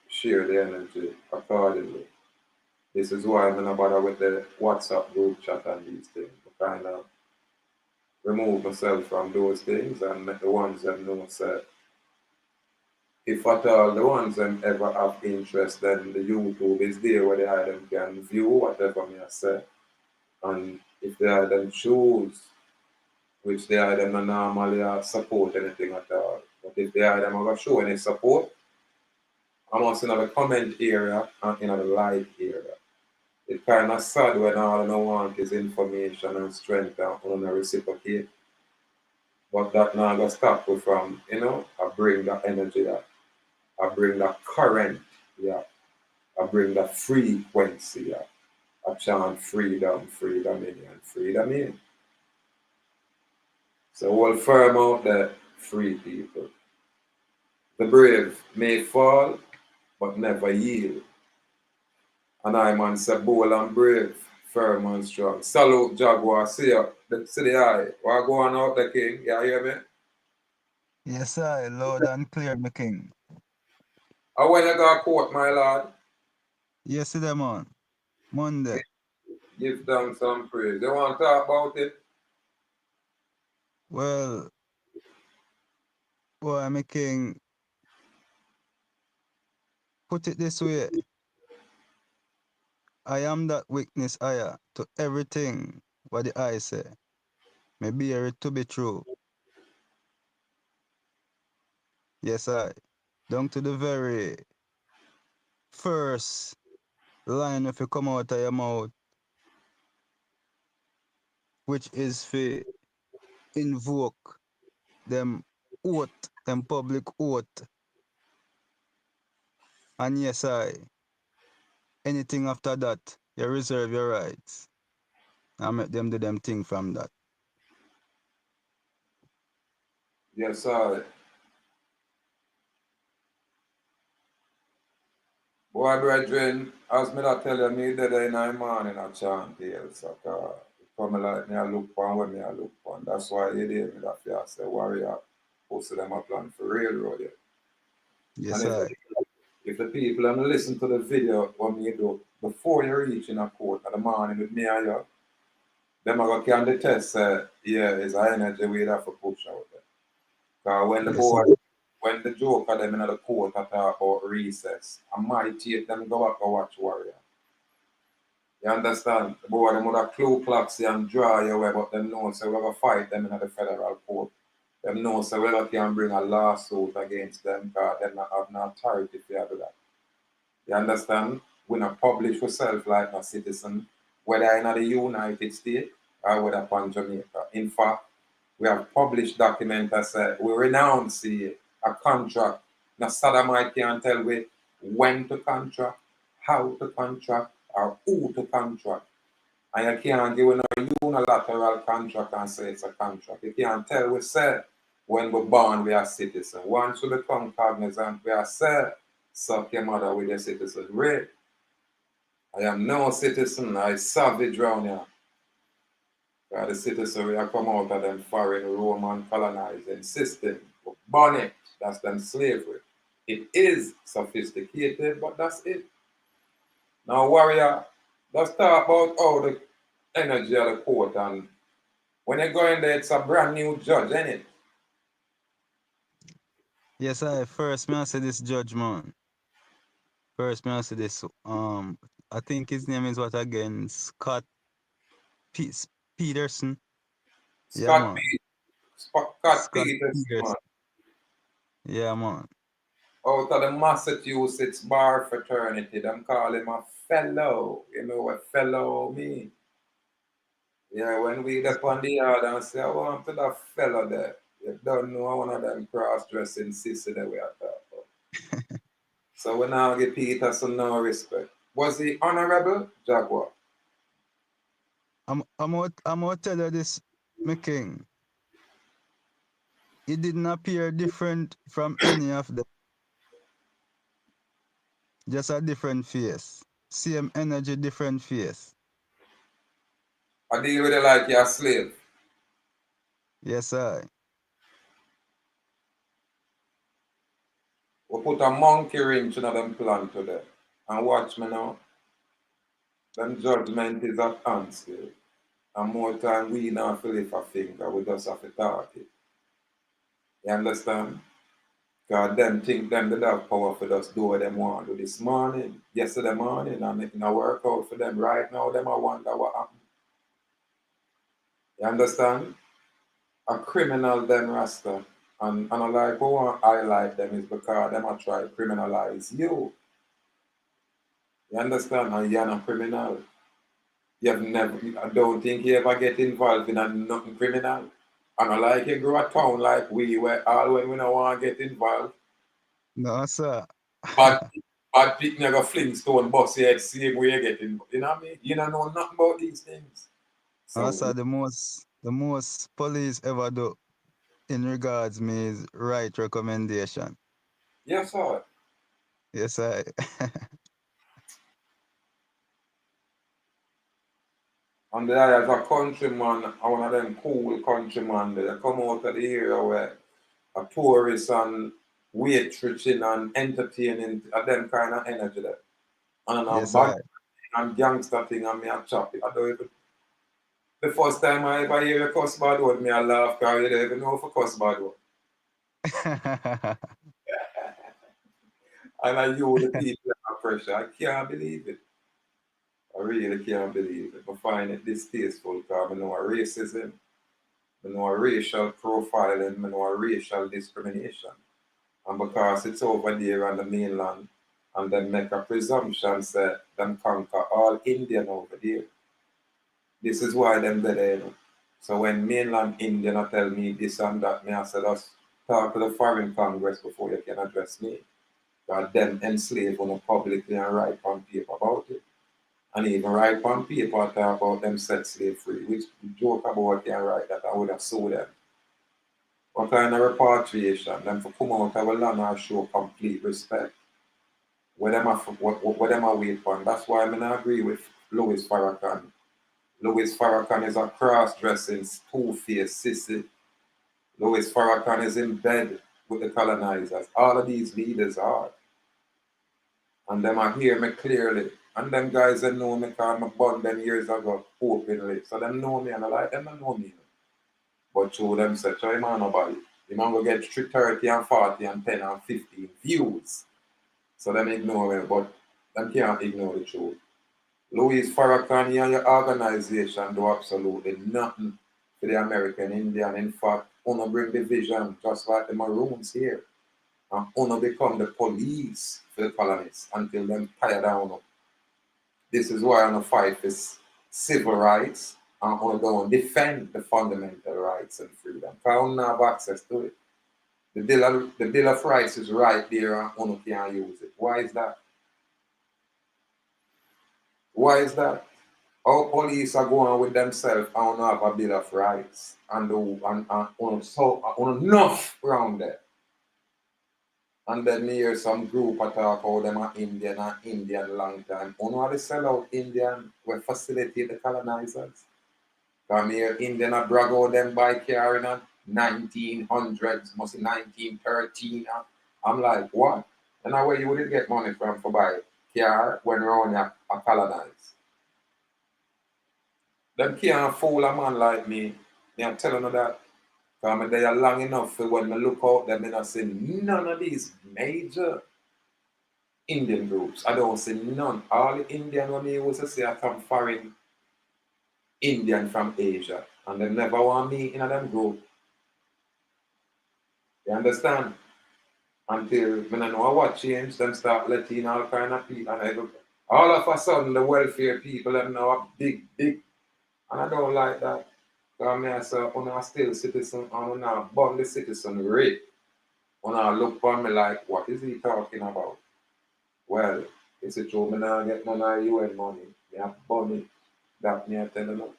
share the energy accordingly. This is why I'm not bother with the WhatsApp group chat and these things. I kind of remove myself from those things and make the ones that know say, if at all the ones that ever have interest, then the YouTube is there where the item can view whatever me I say. And if the item choose, which the item not normally support anything at all. But if the item are going to show any support, I must in the comment area and in the like area. It's kind of sad when all I want is information and strength and on a reciprocate. But that now gonna stop me from, I bring that energy that I bring that current, yeah. I bring that frequency, yeah. I chant freedom, freedom in and freedom in. So all firm out there, free people. The brave may fall, but never yield. And I man say bold and brave, firm and strong. Salute Jaguar, see ya. See the eye. What go on out the king? You hear me? Yes, I, loud and clear, my king. And when you go court, my lord, Yes, them on. Monday. give them some praise. You want to talk about it? Well, boy, my king, put it this way. I am that witness higher to everything what the eye say. May bear it to be true. Yes, I. Down to the very first line if you come out of your mouth, which is for invoke them oath, them public oath. And yes, I. Anything after that, you reserve your rights. I make them do them thing from that. Yes, sir. Boy, brethren, as me that tell you, me dead in the morning I chant here, so come like me I look on when me I look on. That's why you hear me that fear say warrior, post them a plan for railroad. Yeah. And Yes, I. if the people and listen to the video what me do before you reach in a court in the morning with me and you, them are can detest yeah, it's an energy we have to push out there. Because when the Yes, boy I. when the joke of them in the court I talk about recess, I might take them go back and watch warrior. You understand? The boy them would have clue clocks and draw you away, but them know so we have fight them in the federal court. Them know so we can bring a lawsuit against them because them not have no authority to do that. You understand? We not publish ourselves like a citizen, whether in the United States or whether upon Jamaica. In fact, we have published documents that say we renounce a contract. Now Sodomite can't tell we when to contract, how to contract, or who to contract. And you can't give a unilateral contract and say it's a contract. You can't tell we say when we're born we are citizens. Once we become cognizant, we are say suck your mother with your citizen rape. I am no citizen, I savage round here. The citizen we are come out of them foreign Roman colonizing system. Born it, that's them slavery. It is sophisticated, but that's it. Now warrior, let's talk about how the energy of the court and when you go in there, it's a brand new judge, ain't it? Yes, I. First, me I say this judge, man. First, me I say this. I think his name is what again? Scott P- Peterson. Yeah, Scott man. P. Scott Scott Peterson, man. Peterson. Yeah, man. Out of the Massachusetts bar fraternity, them call him a fellow. You know what fellow mean? Yeah, when we up on the yard and say, I want to that fellow there. You don't know one of them cross-dressing sister that we are talking about. So we now give Peterson no respect. Was he honorable? Jaguar. I'm gonna tell you this, my king. He didn't appear different from any of them. Just a different face. Same energy, different face. I deal with it like you're a slave. Yes, I. We put a monkey wrench in them plan today. And watch me now. Them judgment is at hand still. And more time we not feel lift a finger, we just have to talk it. You understand? Because them think them they have power for just do what them want to do this morning, yesterday morning, and making a workout for them right now, them I wonder what happened. You understand? A criminal them Rasta. And I like who want I like them is because them I try to criminalize you. You understand? And you're not criminal. You have never I don't think you ever get involved in a nothing criminal. And I like you grow a town like we, where all when we don't want to get involved. No, sir. But bad people never Flintstone bus head same way you get involved. You know what I mean? You don't know nothing about these things. No, So sir, the most police ever do in regards me is right recommendation. yes, sir. Yes, I. And there is a countryman, one of them cool countryman, they come out of the area where a tourist and waitressing and entertaining them kind of energy there. And Yes, bad I. and gangster thing and me a chop it. I don't even the first time I ever hear a cuss bad word, me I laugh because you don't even know if a cuss bad word. And I you the people under pressure. I can't believe it. I really can't believe it. I find it distasteful because I know a racism, I know a racial profiling, I know a racial discrimination. And because it's over there on the mainland, and then make a presumption that them conquer all Indian over there. This is why them there, you know. So when mainland Indian tell me this and that, me I said, just talk to the foreign congress before you can address me. Because them enslave on publicly and write on paper about it. And even write on paper talk about them set slave free, which joke about can write that I would have sold them. What kind of repatriation? Them for come out of a land and show complete respect. What them a wait for. That's why I not agree with Louis Farrakhan. Louis Farrakhan is a cross-dressing, two-faced sissy. Louis Farrakhan is in bed with the colonizers. All of these leaders are. And them are hear me clearly. And them guys that know me because I born them years ago openly. So them know me and I like them to know me. But show them say, try man nobody. The man go get 30 and 40 and 10 and 15 views. So them ignore me, but them can't ignore the truth. Louis Farrakhan and your organization do absolutely nothing for the American Indian. In fact, wanna bring division just like the Maroons here. And wanna become the police for the colonists until them tired down. This is why I wanna fight for civil rights and wanna go and defend the fundamental rights and freedom. Because I don't have access to it. The Bill of Rights is right there and one can't use it. Why is that? Why is that? Our police are going with themselves and have a Bill of Rights and on enough around there. And then me hear some group talk how them are Indian and Indian long time. You know how they sell out Indian will facilitate the colonizers? Come here, Indian a brag out them by car in the 1900s, must be 1913. I'm like, what? And now where you would get money from for buy car when around a colonize? Them can't fool a man like me. I'm telling you that. Because I'm there long enough for when I look out them and I see none of these major Indian groups. I don't see none. All the Indian when me used to say are from foreign Indian from Asia. And they never want me in a them group. You understand? Until when I know what change, them start letting all kind of people and all of a sudden the welfare people them now a big and I don't like that. Because I say, when I still citizen and when I born the citizen rate, when I look for me like, what is he talking about? Well, it's a true, me not get none of UN money. Me have born it. That me I tell you.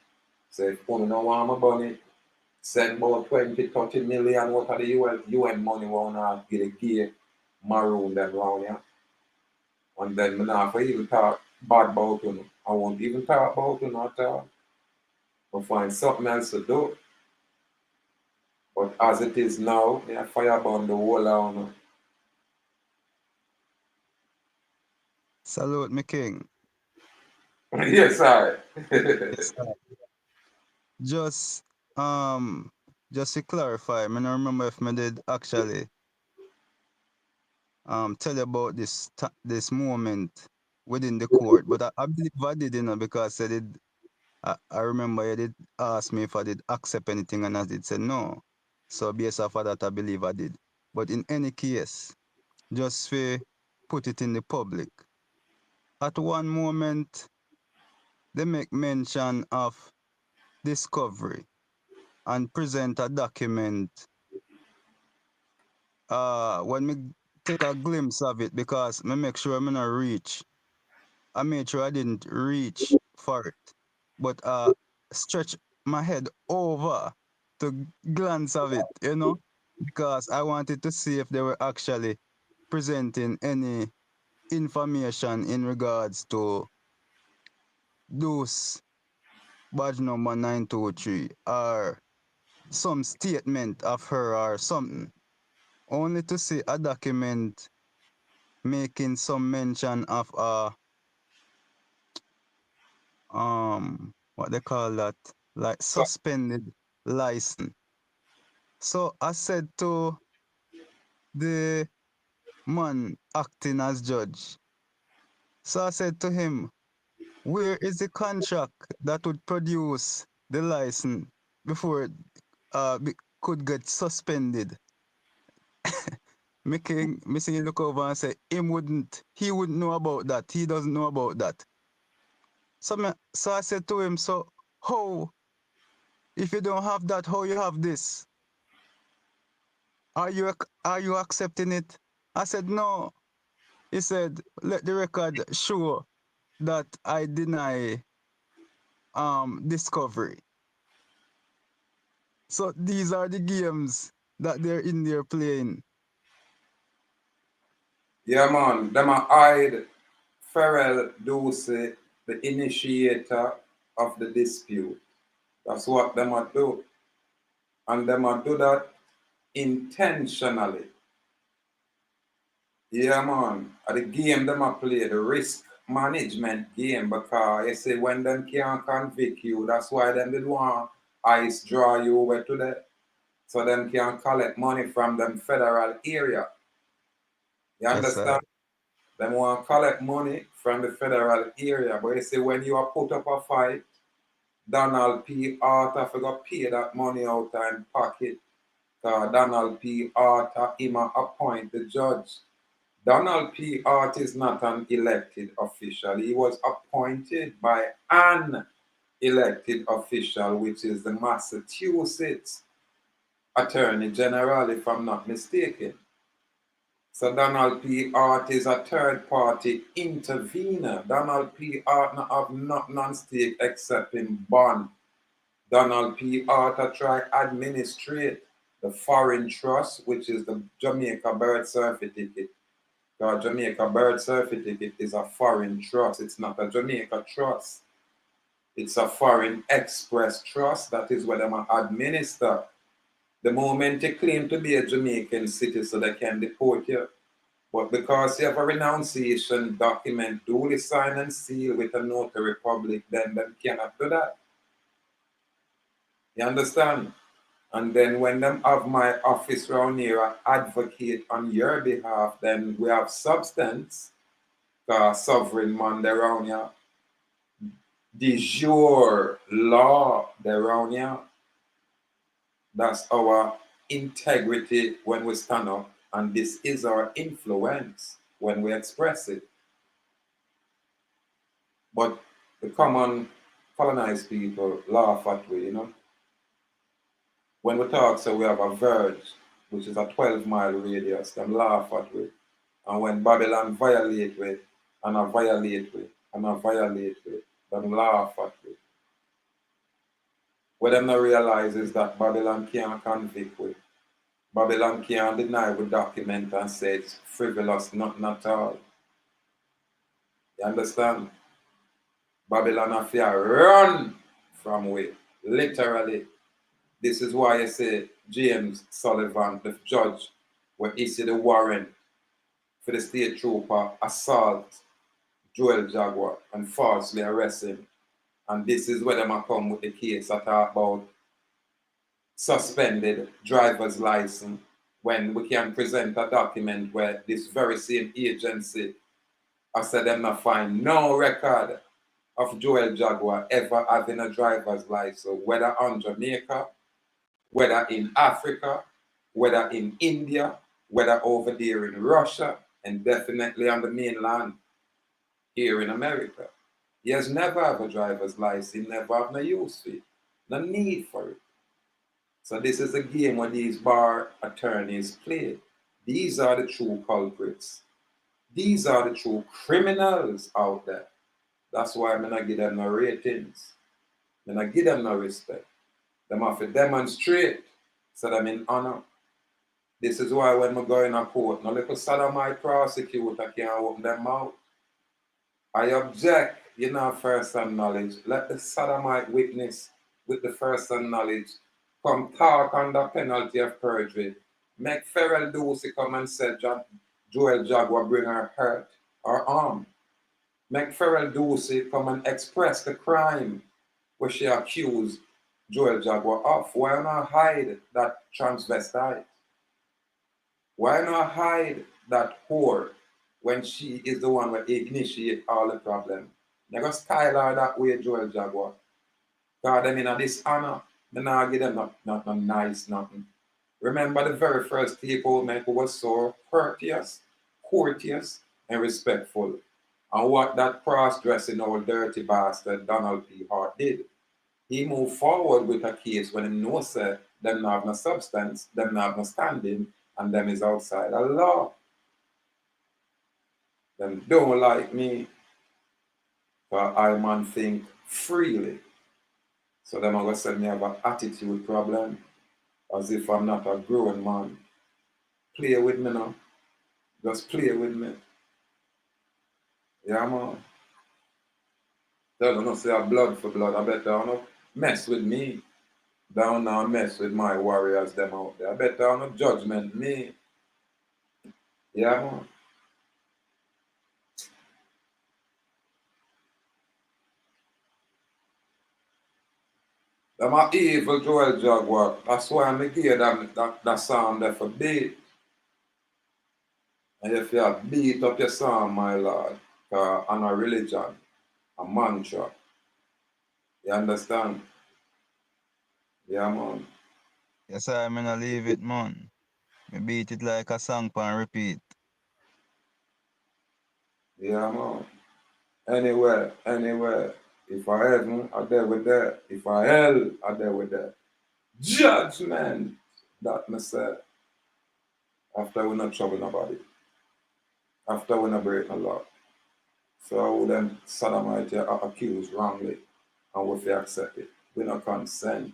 So if you don't want my money, send about 20, 30 million out of the UN money when I get a gear maroon them round here. And then me not for even talk bad about you. I won't even talk about you at all. I find something else to do. But as it is now, they are firebound the whole on. Salute me king. Yes, sir. Yes, sir. Just just to clarify, I don't remember if I did actually tell you about this moment within the court, but I believe I did, because I remember you did ask me if I did accept anything, and I did say no. So based off of that, I believe I did. But in any case, just to put it in the public, at one moment they make mention of discovery. and present a document when me take a glimpse of it, because me make sure me not reach. I made sure I didn't reach for it, but stretch my head over to glance of it, because I wanted to see if they were actually presenting any information in regards to those badge number 923 or some statement of her or something, only to see a document making some mention of what they call that, like So, suspended license. So I said to the man acting as judge, so I said to him, where is the contract that would produce the license before it could get suspended? Making look over and say he wouldn't know about that. He doesn't know about that. So I said to him, so how, if you don't have that, how you have this? Are you accepting it? I said no. He said, let the record show that I deny discovery. So these are the games that they're in there playing. yeah, man, them a hide Farrell Ducey, the initiator of the dispute. That's what them a do. And them a do that intentionally. Yeah, man. The game them a play, the risk management game, because you see when them can't convict you, that's why them did want ICE draw you over to that. So them can collect money from them federal area. You Yes, sir. understand? Them want to collect money from the federal area. But you see when you are put up a fight, Donald P. Arthur forgot pay that money out in pocket. Donald P. Arthur him a appoint the judge. Donald P. Hart is not an elected official. He was appointed by an elected official, which is the Massachusetts Attorney General, if I'm not mistaken. So Donald P. Hart is a third-party intervener. Donald P. Hart not have nothing on stake except in bond. Donald P. Hart try administrate the foreign trust, which is the Jamaica birth certificate. The Jamaica birth certificate is a foreign trust. It's not a Jamaica trust. It's a foreign express trust. That is where they administer. The moment you claim to be a Jamaican citizen, they can deport you. But because you have a renunciation document duly signed and sealed with a notary public, then they cannot do that. You understand? And then when them have my office round here advocate on your behalf, then we have substance. Sovereign man around here. De jure law around here. That's our integrity when we stand up, and this is our influence when we express it. But the common colonized people laugh at we. When we talk, so we have a verge, which is a 12-mile radius, them laugh at we. And when Babylon violate we, and I violate we, and I violate we, them laugh at we. What them not realize is that Babylon can't convict we. Babylon can't deny we document and say it's frivolous, nothing at all. You understand? Babylon have to run from we, literally. This is why you say James Sullivan, the judge, will issue the warrant for the state trooper assault Joel Jaguar and falsely arrest him. And this is where them come with the case that talk about suspended driver's license, when we can present a document where this very same agency I said them not find no record of Joel Jaguar ever having a driver's license, whether on Jamaica, whether in Africa, whether in India, whether over there in Russia, and definitely on the mainland here in America. He has never have a driver's license, never have no use for it, no need for it. So this is a game where these bar attorneys play. These are the true culprits. These are the true criminals out there. That's why I'm not give them no ratings. I'm not give them no respect. Them have to demonstrate so them in honor. This is why when we go in a court, no little sodomite prosecutor can open their mouth. I object, you know, first-hand knowledge. Let the sodomite witness with the first-hand knowledge come talk under penalty of perjury. Make Farrell Doocy come and say Joel Jaguar bring her hurt or harm. Make Farrell Doocy come and express the crime where she accused Joel Jaguar of. Why not hide that transvestite? Why not hide that whore when she is the one that initiate all the problem? They go style her that way, Joel Jaguar. God, them in a dishonor. They not give them not nice nothing. Remember the very first takeover who was so courteous, and respectful. And what that cross-dressing old dirty bastard Donald P. Hart did. He moved forward with a case when he knows that them not have no substance, them not have no standing, and them is outside the law. Them don't like me, but I man think freely. So them are gonna say me have an attitude problem, as if I'm not a grown man. Play with me now. Just play with me. Yeah, man. They don't say a blood for blood. I bet they don't mess with me. They don't now mess with my warriors them out there. I bet they don't judgment me. Yeah, man. Them are evil Joel Jaguar. That's why I give them that psalm there for beat. And if you have beat up your psalm, my lord, on a religion, a mantra, you understand? Yeah, man. Yes, I'm gonna leave it, man. Me beat it like a song and repeat. Yeah, man. Anywhere. If I heaven, I there with that. If I hell, I there with that. Judgment, that me say. After we not trouble nobody. After we not break no law. So them sodomite are accused wrongly. And we fi accept it. We not consent.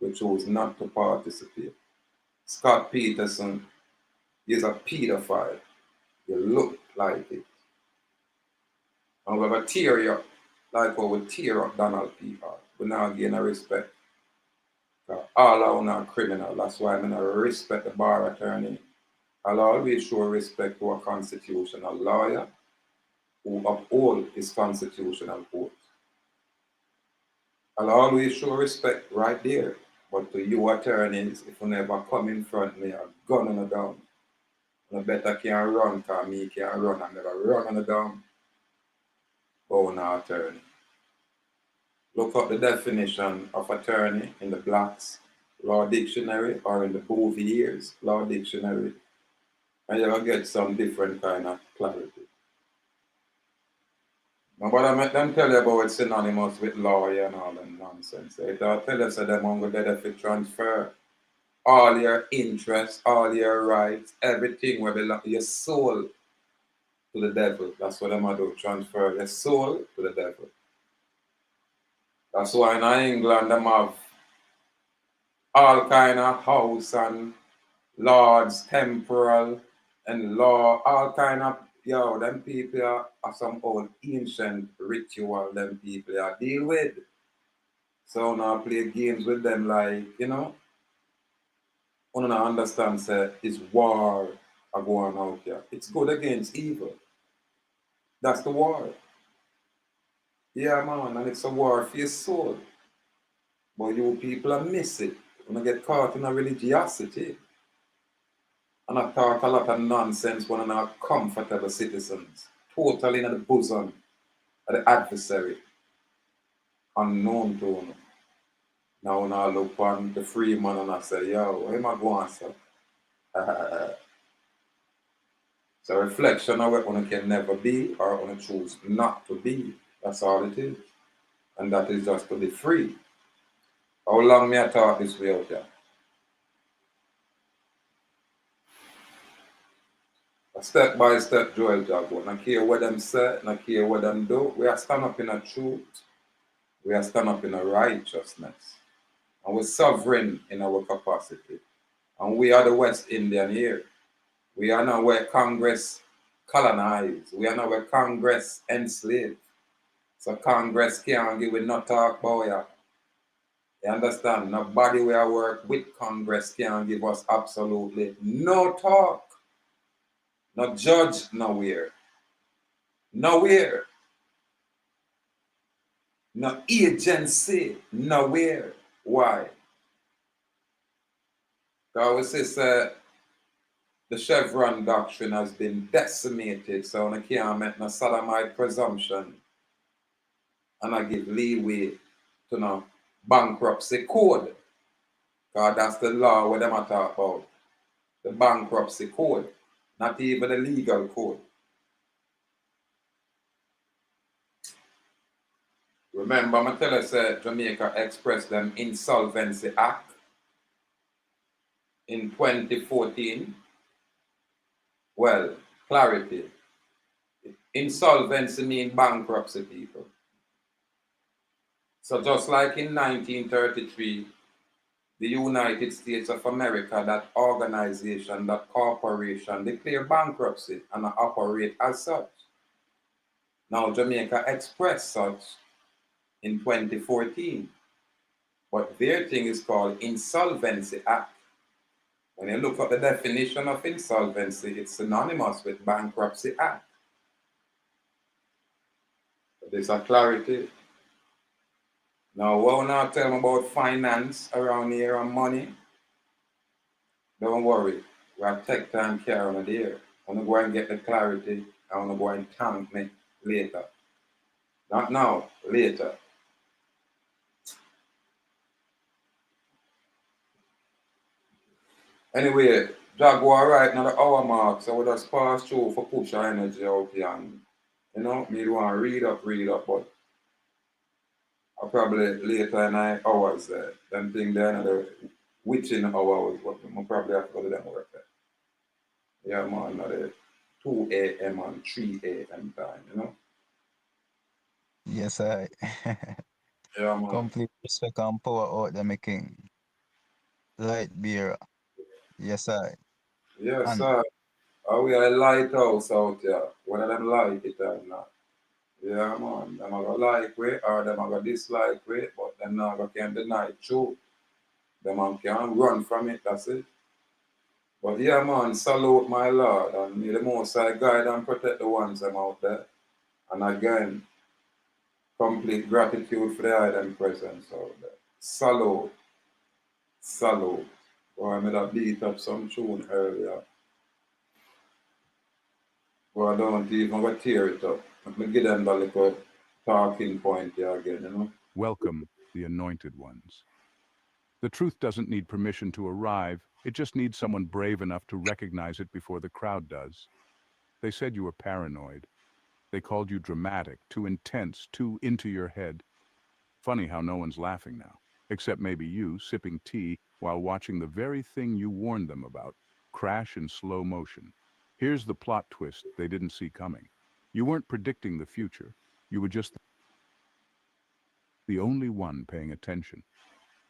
We choose not to participate. Scott Peterson is a pedophile. You look like it. And we're going to tear you up like how we tear up Donald P. Hart. We now gain a respect. All are now criminal. That's why I'm going to respect the bar attorney. I'll always show respect to a constitutional lawyer who uphold his constitutional oath. I'll always show respect right there. But to you attorneys, if you never come in front of me, a gun on the down. I better can't run because me can't run. I never run on the down. Oh, no, attorney. Look up the definition of attorney in the Black's Law Dictionary or in the Bouvier's Law Dictionary, and you'll get some different kind of clarity. Now, but I make them tell you about it's synonymous with lawyer and all that nonsense. They tell you that them on go there to transfer all your interests, all your rights, everything where belong your soul to the devil. That's what them do, transfer your soul to the devil. That's why in England them have all kind of house and lords, temporal and law, all kind of, them people are some old ancient ritual them people are deal with. So now play games with them like, one don't understand say it's war are going out here. It's good against evil. That's the war. Yeah, man, and it's a war for your soul. But you people are miss it. When I get caught in a religiosity. And I talk a lot of nonsense when I'm not comfortable citizens. Totally in the bosom of the adversary. Unknown to them. Now when I look on the free man and I say, yo, where am I going, sir? It's a reflection of what one can never be or one choose not to be. That's all it is. And that is just to be free. How long may I talk this way out there? step by step Joel Jago. Not care what them say, not care what them do. We are stand up in a truth. We are stand up in a righteousness. And we're sovereign in our capacity. And we are the West Indian here. We are not where Congress colonized. We are not where Congress enslaved. So Congress can't give it no talk about ya. You understand? Nobody where I work with Congress can give us absolutely no talk. No judge nowhere. Nowhere. No agency nowhere. Why? Because we say the Chevron Doctrine has been decimated, so I can't make no sodomite presumption and I give leeway to no bankruptcy code. Because that's the law what them a talk about. The bankruptcy code, not even the legal code. Remember, I tell you, say Jamaica expressed them Insolvency Act in 2014. Well, clarity. Insolvency means bankruptcy, people. So just like in 1933, the United States of America, that organization, that corporation, declared bankruptcy and operate as such. Now Jamaica expressed such in 2014. But their thing is called Insolvency Act. When you look at the definition of insolvency, it's synonymous with Bankruptcy Act. There's a clarity. Now, what now tell them about finance around here and money? Don't worry. We'll take time care of it here. I'm going to go and get the clarity. I'm going to go and thank me later. Not now, later. Anyway, Jaguar right now the hour mark, so we just pass through for push our energy out here and me want to read up, but I'll probably later in the hours them thing there another witching hours, but I'll probably have to go to them work there. Yeah man, another 2 a.m. and 3 a.m. time, Yes, I. Yeah man. Complete respect and power out there, my king. Light bearer. Yes, I. Yes And sir. Are we a lighthouse out here? One of them like it or not. Yeah man, them are gonna like we or them are gonna dislike we, but them not gonna can deny it true. The man can't run from it, that's it. But yeah, man, salute my Lord, and may the Most High guide and protect the ones them out there. And again, complete gratitude for the hidden presence out there. Salute, salute. Boy, I made a beat up some tune earlier. Boy, I don't even go tear it up. Let me give them the little talking point here again. Welcome, the anointed ones. The truth doesn't need permission to arrive, it just needs someone brave enough to recognize it before the crowd does. They said you were paranoid. They called you dramatic, too intense, too into your head. Funny how no one's laughing now, except maybe you, sipping tea while watching the very thing you warned them about crash in slow motion. Here's the plot twist they didn't see coming. You weren't predicting the future. You were just the only one paying attention.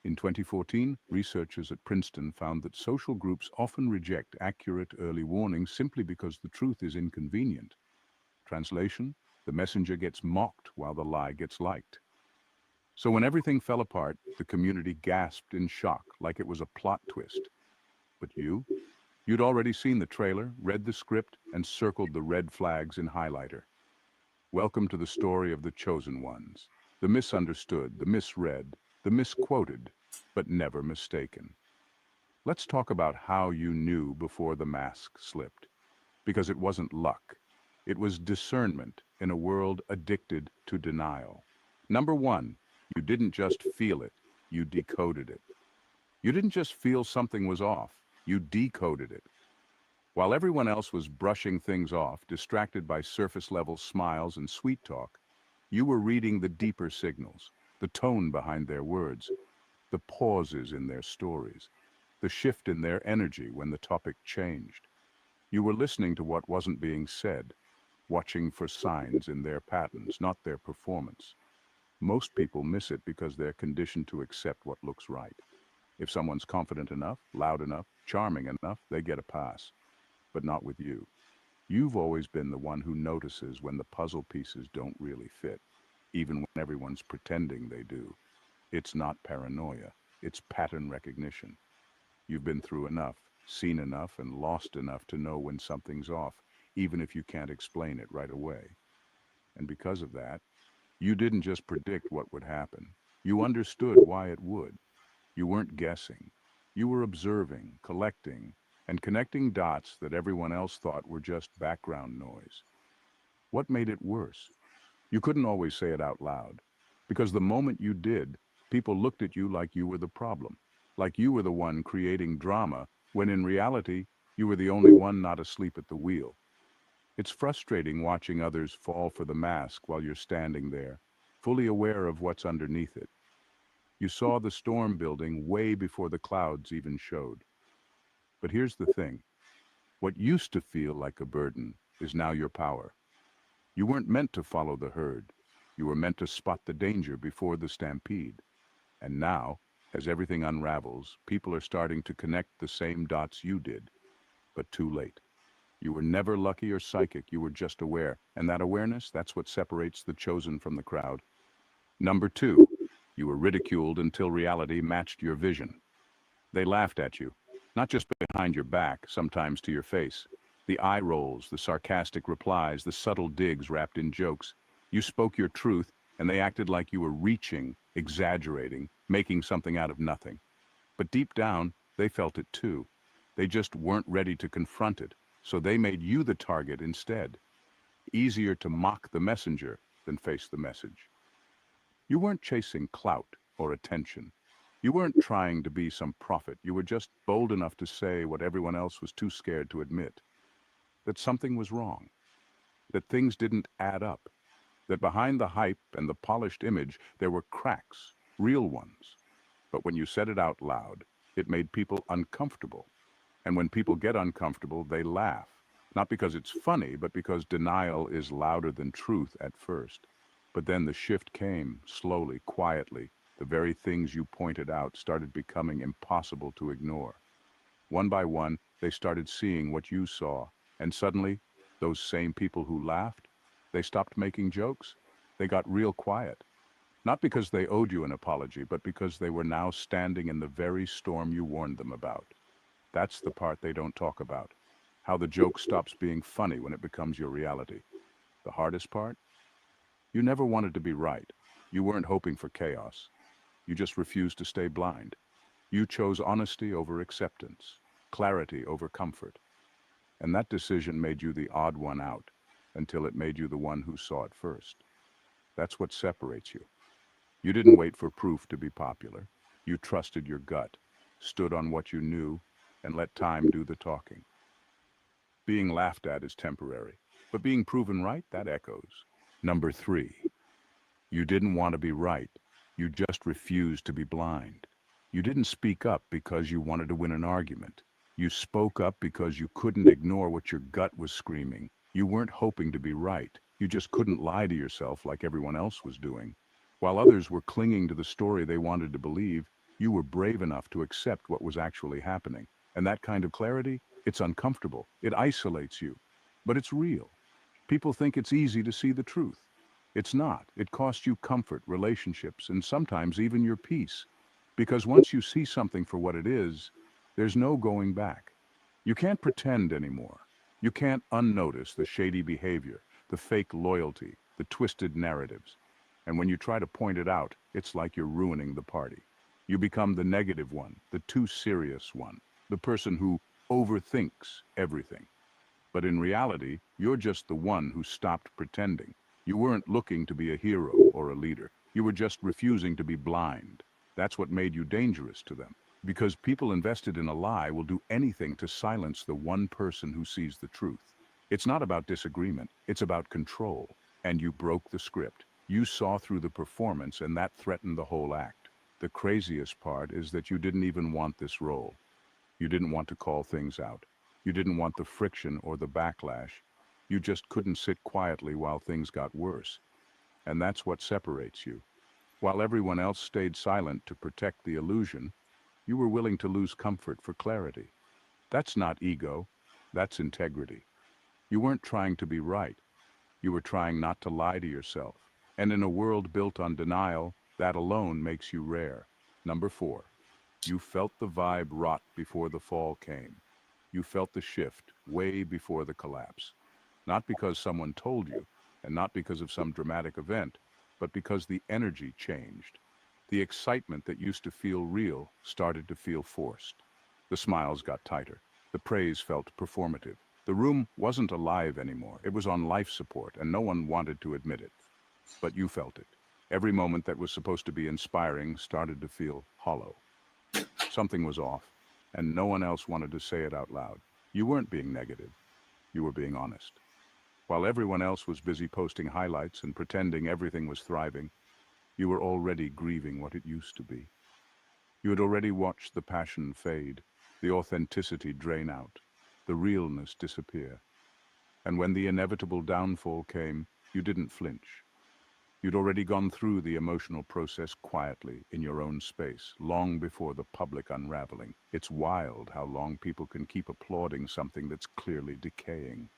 In 2014, researchers at Princeton found that social groups often reject accurate early warnings simply because the truth is inconvenient. Translation: the messenger gets mocked while the lie gets liked. So when everything fell apart, the community gasped in shock like it was a plot twist. But you'd already seen the trailer, read the script, and circled the red flags in highlighter. Welcome to the story of the chosen ones. The misunderstood, the misread, the misquoted, but never mistaken. Let's talk about how you knew before the mask slipped. Because it wasn't luck. It was discernment in a world addicted to denial. Number one, you didn't just feel it, you decoded it. You didn't just feel something was off, you decoded it. While everyone else was brushing things off, distracted by surface-level smiles and sweet talk, you were reading the deeper signals, the tone behind their words, the pauses in their stories, the shift in their energy when the topic changed. You were listening to what wasn't being said, watching for signs in their patterns, not their performance. Most people miss it because they're conditioned to accept what looks right. If someone's confident enough, loud enough, charming enough, they get a pass. But not with you. You've always been the one who notices when the puzzle pieces don't really fit, even when everyone's pretending they do. It's not paranoia, it's pattern recognition. You've been through enough, seen enough, and lost enough to know when something's off, even if you can't explain it right away. And because of that, you didn't just predict what would happen. You understood why it would. You weren't guessing. You were observing, collecting, and connecting dots that everyone else thought were just background noise. What made it worse? You couldn't always say it out loud, because the moment you did, people looked at you like you were the problem, like you were the one creating drama, when in reality, you were the only one not asleep at the wheel. It's frustrating watching others fall for the mask while you're standing there, fully aware of what's underneath it. You saw the storm building way before the clouds even showed. But here's the thing. What used to feel like a burden is now your power. You weren't meant to follow the herd. You were meant to spot the danger before the stampede. And now, as everything unravels, people are starting to connect the same dots you did, but too late. You were never lucky or psychic, you were just aware. And that awareness, that's what separates the chosen from the crowd. Number two, you were ridiculed until reality matched your vision. They laughed at you, not just behind your back, sometimes to your face. The eye rolls, the sarcastic replies, the subtle digs wrapped in jokes. You spoke your truth, and they acted like you were reaching, exaggerating, making something out of nothing. But deep down, they felt it too. They just weren't ready to confront it, so they made you the target instead. Easier to mock the messenger than face the message. You weren't chasing clout or attention. You weren't trying to be some prophet. You were just bold enough to say what everyone else was too scared to admit. That something was wrong. That things didn't add up. That behind the hype and the polished image, there were cracks, real ones. But when you said it out loud, it made people uncomfortable. And when people get uncomfortable, they laugh. Not because it's funny, but because denial is louder than truth at first. But then the shift came, slowly, quietly. The very things you pointed out started becoming impossible to ignore. One by one, they started seeing what you saw. And suddenly, those same people who laughed, they stopped making jokes. They got real quiet. Not because they owed you an apology, but because they were now standing in the very storm you warned them about. That's the part they don't talk about. How the joke stops being funny when it becomes your reality. The hardest part? You never wanted to be right. You weren't hoping for chaos. You just refused to stay blind. You chose honesty over acceptance, clarity over comfort. And that decision made you the odd one out, until it made you the one who saw it first. That's what separates you. You didn't wait for proof to be popular. You trusted your gut, stood on what you knew, and let time do the talking. Being laughed at is temporary, but being proven right, that echoes. Number three, you didn't want to be right. You just refused to be blind. You didn't speak up because you wanted to win an argument. You spoke up because you couldn't ignore what your gut was screaming. You weren't hoping to be right. You just couldn't lie to yourself like everyone else was doing. While others were clinging to the story they wanted to believe, you were brave enough to accept what was actually happening. And that kind of clarity, it's uncomfortable. It isolates you. But it's real. People think it's easy to see the truth. It's not. It costs you comfort, relationships, and sometimes even your peace. Because once you see something for what it is, there's no going back. You can't pretend anymore. You can't unnotice the shady behavior, the fake loyalty, the twisted narratives. And when you try to point it out, it's like you're ruining the party. You become the negative one, the too serious one, the person who overthinks everything. But in reality, you're just the one who stopped pretending. You weren't looking to be a hero or a leader. You were just refusing to be blind. That's what made you dangerous to them. Because people invested in a lie will do anything to silence the one person who sees the truth. It's not about disagreement, it's about control. And you broke the script. You saw through the performance, and that threatened the whole act. The craziest part is that you didn't even want this role. You didn't want to call things out. You didn't want the friction or the backlash. You just couldn't sit quietly while things got worse. And that's what separates you. While everyone else stayed silent to protect the illusion, you were willing to lose comfort for clarity. That's not ego, that's integrity. You weren't trying to be right. You were trying not to lie to yourself. And in a world built on denial, that alone makes you rare. Number 4. You felt the vibe rot before the fall came. You felt the shift way before the collapse. Not because someone told you, and not because of some dramatic event, but because the energy changed. The excitement that used to feel real started to feel forced. The smiles got tighter. The praise felt performative. The room wasn't alive anymore. It was on life support, and no one wanted to admit it. But you felt it. Every moment that was supposed to be inspiring started to feel hollow. Something was off, and no one else wanted to say it out loud. You weren't being negative. You were being honest. While everyone else was busy posting highlights and pretending everything was thriving, you were already grieving what it used to be. You had already watched the passion fade, the authenticity drain out, the realness disappear. And when the inevitable downfall came, you didn't flinch. You'd already gone through the emotional process quietly in your own space, long before the public unraveling. It's wild how long people can keep applauding something that's clearly decaying.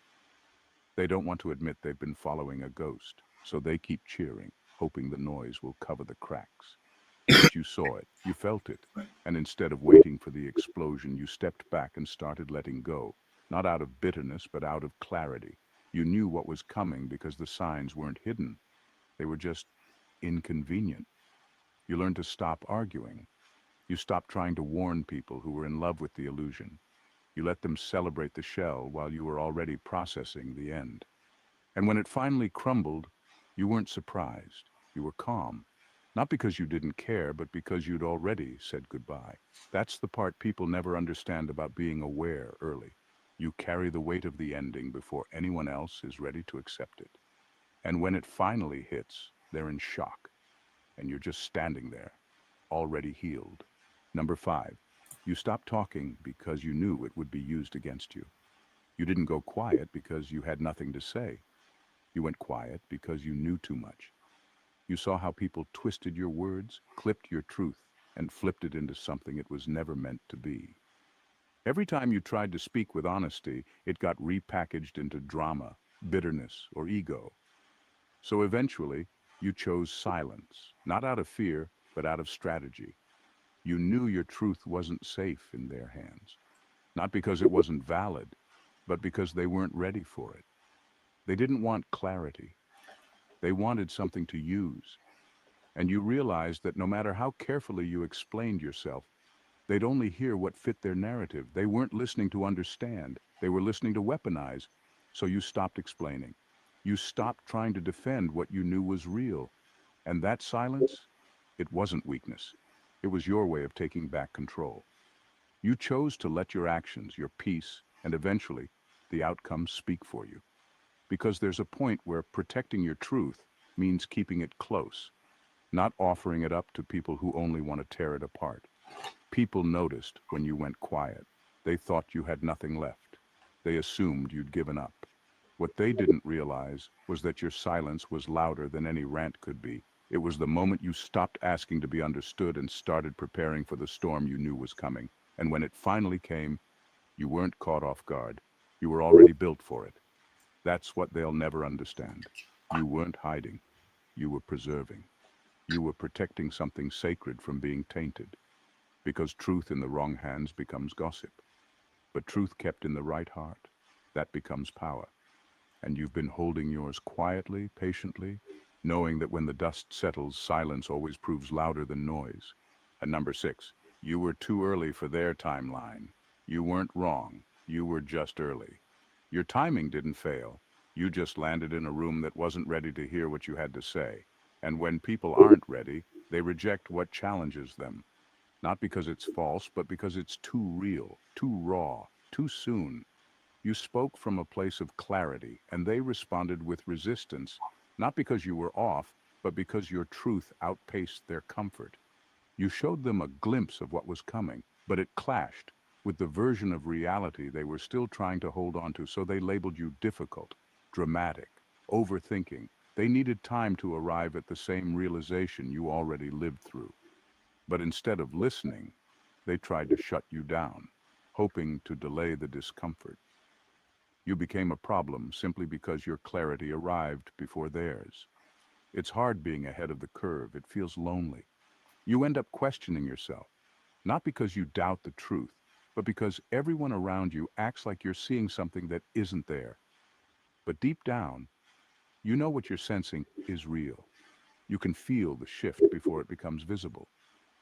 They don't want to admit they've been following a ghost, so they keep cheering, hoping the noise will cover the cracks. But you saw it, you felt it, and instead of waiting for the explosion, you stepped back and started letting go, not out of bitterness, but out of clarity. You knew what was coming because the signs weren't hidden. They were just inconvenient. You learned to stop arguing. You stopped trying to warn people who were in love with the illusion. You let them celebrate the shell while you were already processing the end. And when it finally crumbled, you weren't surprised. You were calm. Not because you didn't care, but because you'd already said goodbye. That's the part people never understand about being aware early. You carry the weight of the ending before anyone else is ready to accept it. And when it finally hits, they're in shock. And you're just standing there, already healed. Number 5, you stopped talking because you knew it would be used against you. You didn't go quiet because you had nothing to say. You went quiet because you knew too much. You saw how people twisted your words, clipped your truth, and flipped it into something it was never meant to be. Every time you tried to speak with honesty, it got repackaged into drama, bitterness, or ego. So eventually, you chose silence, not out of fear, but out of strategy. You knew your truth wasn't safe in their hands, not because it wasn't valid, but because they weren't ready for it. They didn't want clarity. They wanted something to use. And you realized that no matter how carefully you explained yourself, they'd only hear what fit their narrative. They weren't listening to understand. They were listening to weaponize. So you stopped explaining. You stopped trying to defend what you knew was real. And that silence, it wasn't weakness. It was your way of taking back control. You chose to let your actions, your peace, and eventually the outcomes speak for you. Because there's a point where protecting your truth means keeping it close, not offering it up to people who only want to tear it apart. People noticed when you went quiet. They thought you had nothing left. They assumed you'd given up. What they didn't realize was that your silence was louder than any rant could be. It was the moment you stopped asking to be understood and started preparing for the storm you knew was coming. And when it finally came, you weren't caught off guard. You were already built for it. That's what they'll never understand. You weren't hiding. You were preserving. You were protecting something sacred from being tainted. Because truth in the wrong hands becomes gossip. But truth kept in the right heart, that becomes power. And you've been holding yours quietly, patiently, knowing that when the dust settles, silence always proves louder than noise. And number 6, you were too early for their timeline. You weren't wrong. You were just early. Your timing didn't fail. You just landed in a room that wasn't ready to hear what you had to say. And when people aren't ready, they reject what challenges them. Not because it's false, but because it's too real, too raw, too soon. You spoke from a place of clarity, and they responded with resistance, not because you were off, but because your truth outpaced their comfort. You showed them a glimpse of what was coming, but it clashed. with the version of reality they were still trying to hold on to, so they labeled you difficult, dramatic, overthinking. They needed time to arrive at the same realization you already lived through. But instead of listening, they tried to shut you down, hoping to delay the discomfort. You became a problem simply because your clarity arrived before theirs. It's hard being ahead of the curve. It feels lonely. You end up questioning yourself, not because you doubt the truth, but because everyone around you acts like you're seeing something that isn't there. But deep down, you know what you're sensing is real. You can feel the shift before it becomes visible.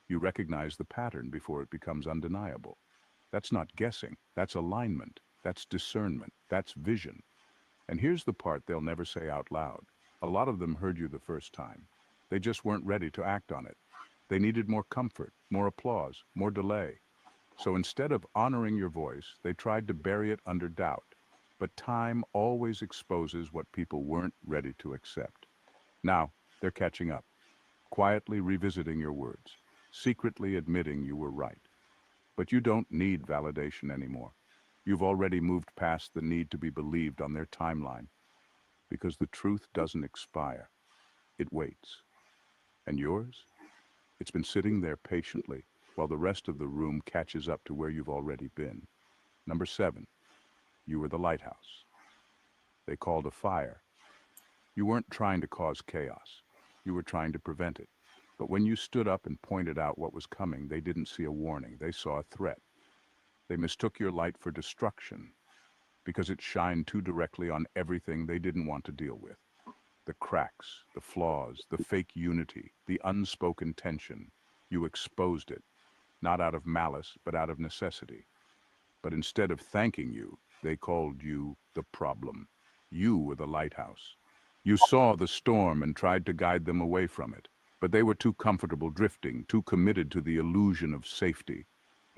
You recognize the pattern before it becomes undeniable. That's not guessing, that's alignment, that's discernment, that's vision. And here's the part they'll never say out loud. A lot of them heard you the first time. They just weren't ready to act on it. They needed more comfort, more applause, more delay. So instead of honoring your voice, they tried to bury it under doubt. But time always exposes what people weren't ready to accept. Now, they're catching up, quietly revisiting your words, secretly admitting you were right. But you don't need validation anymore. You've already moved past the need to be believed on their timeline, because the truth doesn't expire. It waits. And yours? It's been sitting there patiently while the rest of the room catches up to where you've already been. Number 7, you were the lighthouse. They called a fire. You weren't trying to cause chaos. You were trying to prevent it. But when you stood up and pointed out what was coming, they didn't see a warning. They saw a threat. They mistook your light for destruction because it shined too directly on everything they didn't want to deal with. The cracks, the flaws, the fake unity, the unspoken tension. You exposed it, not out of malice, but out of necessity. But instead of thanking you, they called you the problem. You were the lighthouse. You saw the storm and tried to guide them away from it, but they were too comfortable drifting, too committed to the illusion of safety.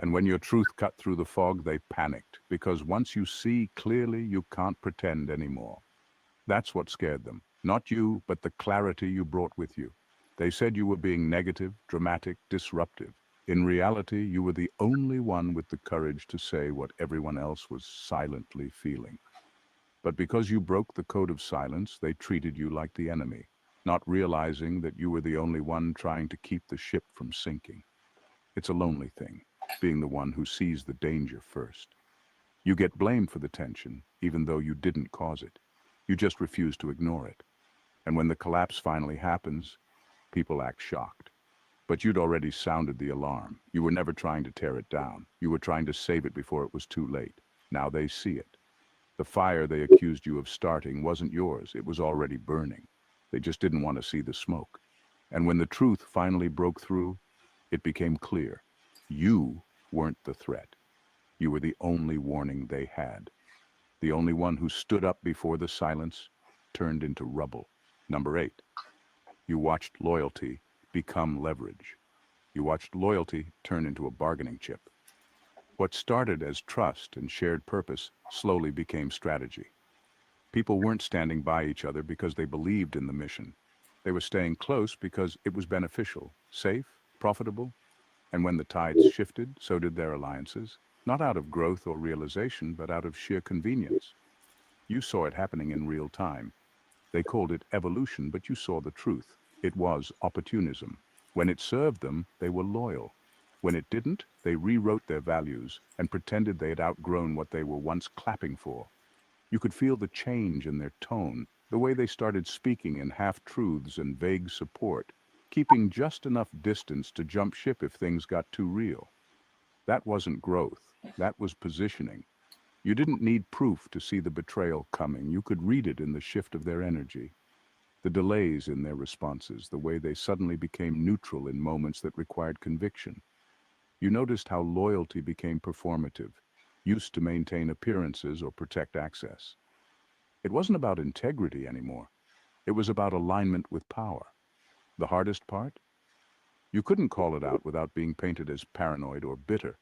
And when your truth cut through the fog, they panicked, because once you see clearly, you can't pretend anymore. That's what scared them. Not you, but the clarity you brought with you. They said you were being negative, dramatic, disruptive. In reality, you were the only one with the courage to say what everyone else was silently feeling. But because you broke the code of silence, they treated you like the enemy, not realizing that you were the only one trying to keep the ship from sinking. It's a lonely thing, being the one who sees the danger first. You get blamed for the tension, even though you didn't cause it. You just refuse to ignore it. And when the collapse finally happens, people act shocked. But you'd already sounded the alarm. You were never trying to tear it down. You were trying to save it before it was too late. Now they see it. The fire they accused you of starting wasn't yours. It was already burning. They just didn't want to see the smoke. And when the truth finally broke through, it became clear. You weren't the threat. You were the only warning they had. The only one who stood up before the silence turned into rubble. Number 8, you watched loyalty become leverage. You watched loyalty turn into a bargaining chip. What started as trust and shared purpose slowly became strategy. People weren't standing by each other because they believed in the mission. They were staying close because it was beneficial, safe, profitable. And when the tides shifted, so did their alliances, not out of growth or realization, but out of sheer convenience. You saw it happening in real time. They called it evolution, but you saw the truth. It was opportunism. When it served them, they were loyal. When it didn't, they rewrote their values and pretended they had outgrown what they were once clapping for. You could feel the change in their tone, the way they started speaking in half-truths and vague support, keeping just enough distance to jump ship if things got too real. That wasn't growth. That was positioning. You didn't need proof to see the betrayal coming. You could read it in the shift of their energy, the delays in their responses, the way they suddenly became neutral in moments that required conviction. You noticed how loyalty became performative, used to maintain appearances or protect access. It wasn't about integrity anymore. It was about alignment with power. The hardest part? You couldn't call it out without being painted as paranoid or bitter.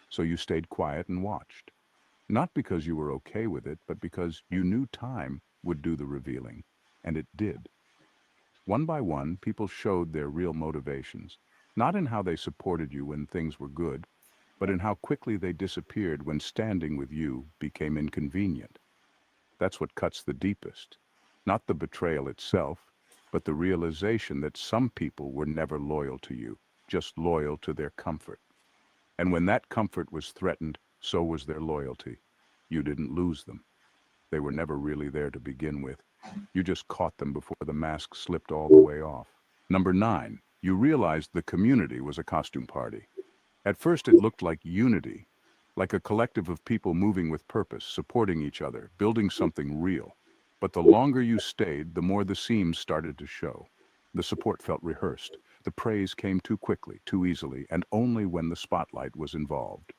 So you stayed quiet and watched. Not because you were okay with it, but because you knew time would do the revealing. And it did. One by one, people showed their real motivations, not in how they supported you when things were good, but in how quickly they disappeared when standing with you became inconvenient. That's what cuts the deepest. Not the betrayal itself, but the realization that some people were never loyal to you, just loyal to their comfort. And when that comfort was threatened, so was their loyalty. You didn't lose them. They were never really there to begin with. You just caught them before the mask slipped all the way off. Number 9, you realized the community was a costume party. At first it looked like unity, like a collective of people moving with purpose, supporting each other, building something real. But the longer you stayed, the more the seams started to show. The support felt rehearsed. The praise came too quickly, too easily, and only when the spotlight was involved.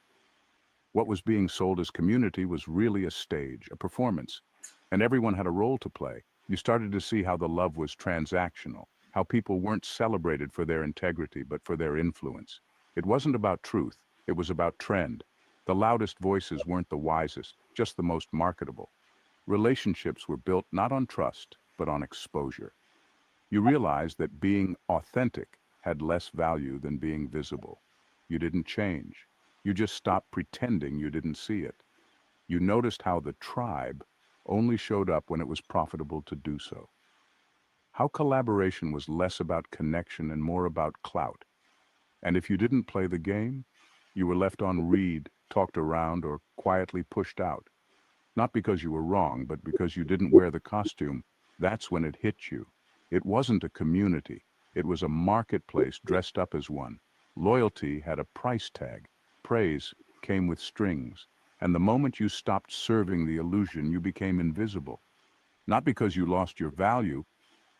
What was being sold as community was really a stage, a performance, and everyone had a role to play. You started to see how the love was transactional, how people weren't celebrated for their integrity, but for their influence. It wasn't about truth, it was about trend. The loudest voices weren't the wisest, just the most marketable. Relationships were built not on trust, but on exposure. You realized that being authentic had less value than being visible. You didn't change. You just stopped pretending you didn't see it. You noticed how the tribe only showed up when it was profitable to do so. How collaboration was less about connection and more about clout. And if you didn't play the game, you were left on read, talked around, or quietly pushed out. Not because you were wrong, but because you didn't wear the costume. That's when it hit you. It wasn't a community. It was a marketplace dressed up as one. Loyalty had a price tag. Praise came with strings. And the moment you stopped serving the illusion, you became invisible. Not because you lost your value,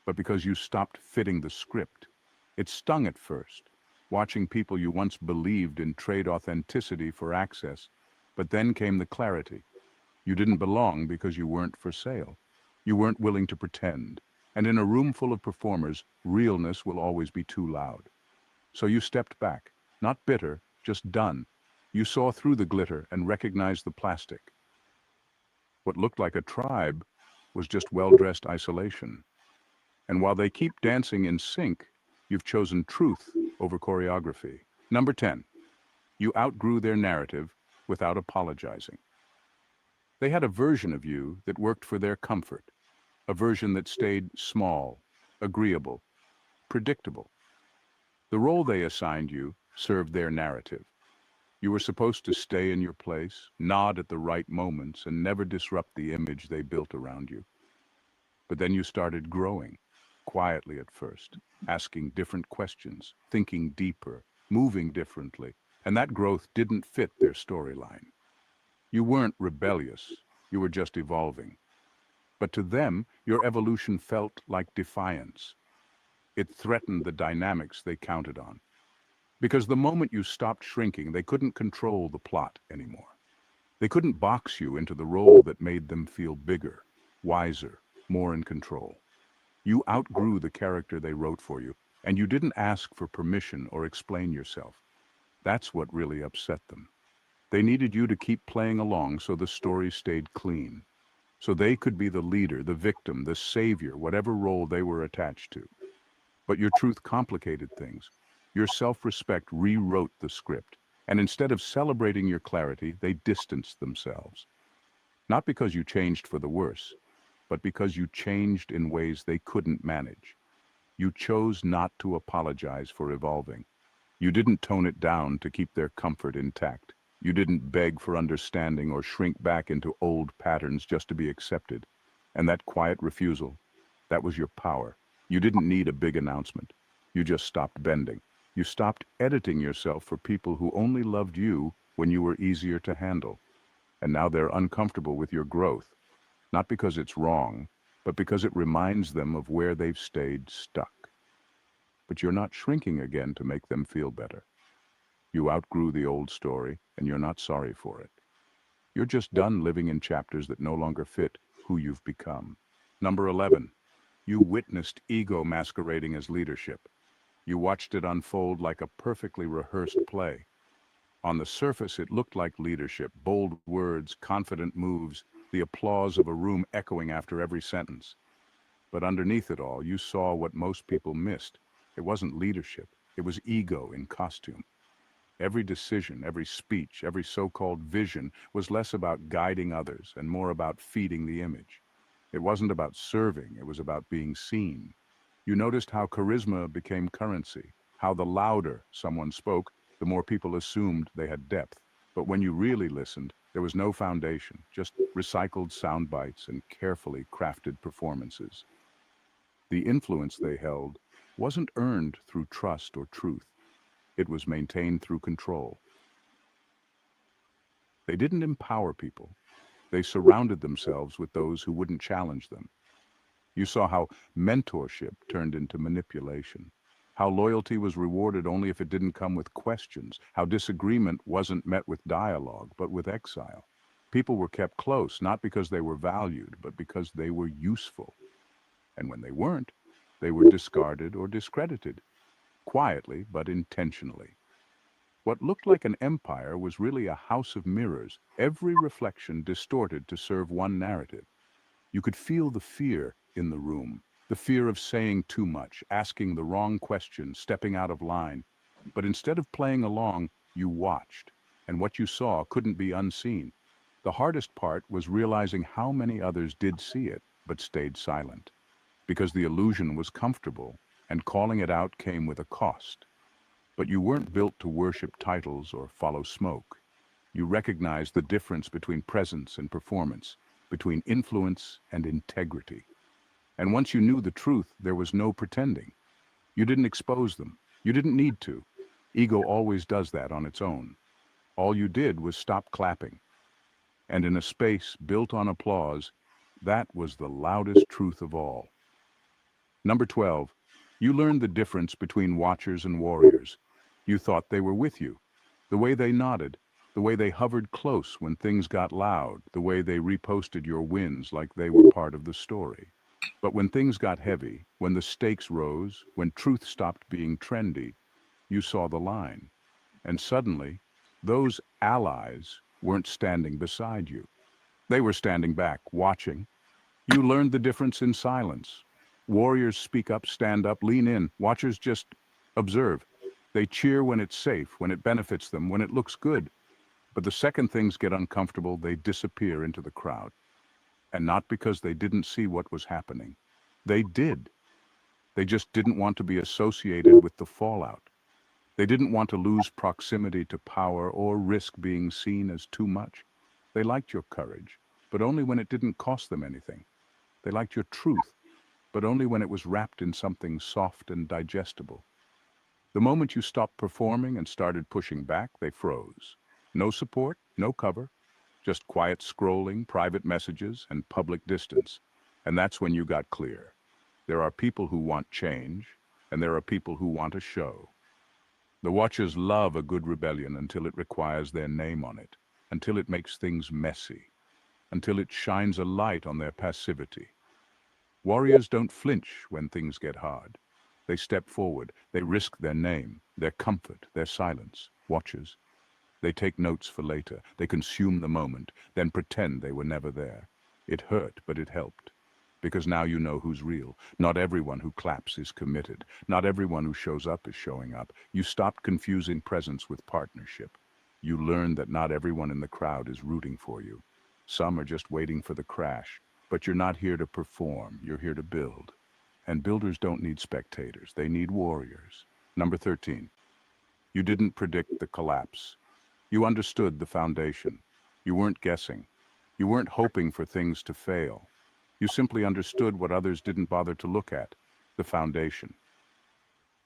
but because you stopped fitting the script. It stung at first, watching people you once believed in trade authenticity for access. But then came the clarity. You didn't belong because you weren't for sale. You weren't willing to pretend. And in a room full of performers, realness will always be too loud. So you stepped back, not bitter, just done. You saw through the glitter and recognized the plastic. What looked like a tribe was just well-dressed isolation. And while they keep dancing in sync, you've chosen truth over choreography. Number 10, you outgrew their narrative without apologizing. They had a version of you that worked for their comfort, a version that stayed small, agreeable, predictable. The role they assigned you served their narrative. You were supposed to stay in your place, nod at the right moments, and never disrupt the image they built around you. But then you started growing, quietly at first, asking different questions, thinking deeper, moving differently, and that growth didn't fit their storyline. You weren't rebellious, you were just evolving. But to them, your evolution felt like defiance. It threatened the dynamics they counted on. Because the moment you stopped shrinking, they couldn't control the plot anymore. They couldn't box you into the role that made them feel bigger, wiser, more in control. You outgrew the character they wrote for you, and you didn't ask for permission or explain yourself. That's what really upset them. They needed you to keep playing along so the story stayed clean, so they could be the leader, the victim, the savior, whatever role they were attached to. But your truth complicated things. Your self-respect rewrote the script, and instead of celebrating your clarity, they distanced themselves. Not because you changed for the worse, but because you changed in ways they couldn't manage. You chose not to apologize for evolving. You didn't tone it down to keep their comfort intact. You didn't beg for understanding or shrink back into old patterns just to be accepted. And that quiet refusal, that was your power. You didn't need a big announcement. You just stopped bending. You stopped editing yourself for people who only loved you when you were easier to handle. And now they're uncomfortable with your growth, not because it's wrong, but because it reminds them of where they've stayed stuck. But you're not shrinking again to make them feel better. You outgrew the old story, and you're not sorry for it. You're just done living in chapters that no longer fit who you've become. Number 11, you witnessed ego masquerading as leadership. You watched it unfold like a perfectly rehearsed play. On the surface, it looked like leadership, bold words, confident moves, the applause of a room echoing after every sentence. But underneath it all, you saw what most people missed. It wasn't leadership, it was ego in costume. Every decision, every speech, every so-called vision was less about guiding others and more about feeding the image. It wasn't about serving, it was about being seen. You noticed how charisma became currency, how the louder someone spoke, the more people assumed they had depth. But when you really listened, there was no foundation, just recycled sound bites and carefully crafted performances. The influence they held wasn't earned through trust or truth. It was maintained through control. They didn't empower people. They surrounded themselves with those who wouldn't challenge them. You saw how mentorship turned into manipulation, how loyalty was rewarded only if it didn't come with questions, how disagreement wasn't met with dialogue, but with exile. People were kept close, not because they were valued, but because they were useful. And when they weren't, they were discarded or discredited, quietly but intentionally. What looked like an empire was really a house of mirrors, every reflection distorted to serve one narrative. You could feel the fear in the room, the fear of saying too much, asking the wrong question, stepping out of line. But instead of playing along, you watched, and what you saw couldn't be unseen. The hardest part was realizing how many others did see it, but stayed silent, because the illusion was comfortable, and calling it out came with a cost. But you weren't built to worship titles or follow smoke. You recognized the difference between presence and performance, between influence and integrity. And once you knew the truth, there was no pretending. You didn't expose them. You didn't need to. Ego always does that on its own. All you did was stop clapping. And in a space built on applause, that was the loudest truth of all. Number 12, you learned the difference between watchers and warriors. You thought they were with you. The way they nodded, the way they hovered close when things got loud, the way they reposted your wins like they were part of the story. But when things got heavy, when the stakes rose, when truth stopped being trendy, you saw the line. And suddenly, those allies weren't standing beside you. They were standing back, watching. You learned the difference in silence. Warriors speak up, stand up, lean in. Watchers just observe. They cheer when it's safe, when it benefits them, when it looks good. But the second things get uncomfortable, they disappear into the crowd. And not because they didn't see what was happening. They did. They just didn't want to be associated with the fallout. They didn't want to lose proximity to power or risk being seen as too much. They liked your courage, but only when it didn't cost them anything. They liked your truth, but only when it was wrapped in something soft and digestible. The moment you stopped performing and started pushing back, they froze. No support, no cover, just quiet scrolling, private messages, and public distance. And that's when you got clear. There are people who want change, and there are people who want a show. The watchers love a good rebellion until it requires their name on it, until it makes things messy, until it shines a light on their passivity. Warriors don't flinch when things get hard. They step forward, they risk their name, their comfort, their silence. Watchers, they take notes for later, they consume the moment, then pretend they were never there. It hurt, but it helped. Because now you know who's real. Not everyone who claps is committed. Not everyone who shows up is showing up. You stopped confusing presence with partnership. You learned that not everyone in the crowd is rooting for you. Some are just waiting for the crash. But you're not here to perform, you're here to build. And builders don't need spectators, they need warriors. Number 13, you didn't predict the collapse. You understood the foundation. You weren't guessing. You weren't hoping for things to fail. You simply understood what others didn't bother to look at, the foundation.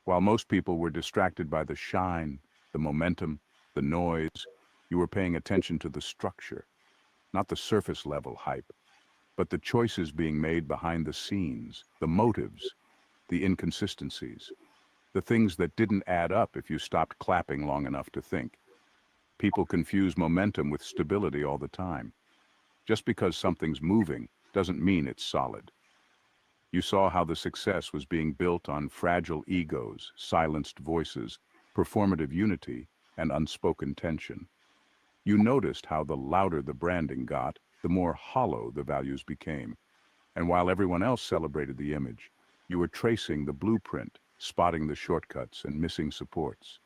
While most people were distracted by the shine, the momentum, the noise, you were paying attention to the structure, not the surface level hype, but the choices being made behind the scenes, the motives, the inconsistencies, the things that didn't add up if you stopped clapping long enough to think. People confuse momentum with stability all the time. Just because something's moving doesn't mean it's solid. You saw how the success was being built on fragile egos, silenced voices, performative unity, and unspoken tension. You noticed how the louder the branding got, the more hollow the values became. And while everyone else celebrated the image, you were tracing the blueprint, spotting the shortcuts and missing supports.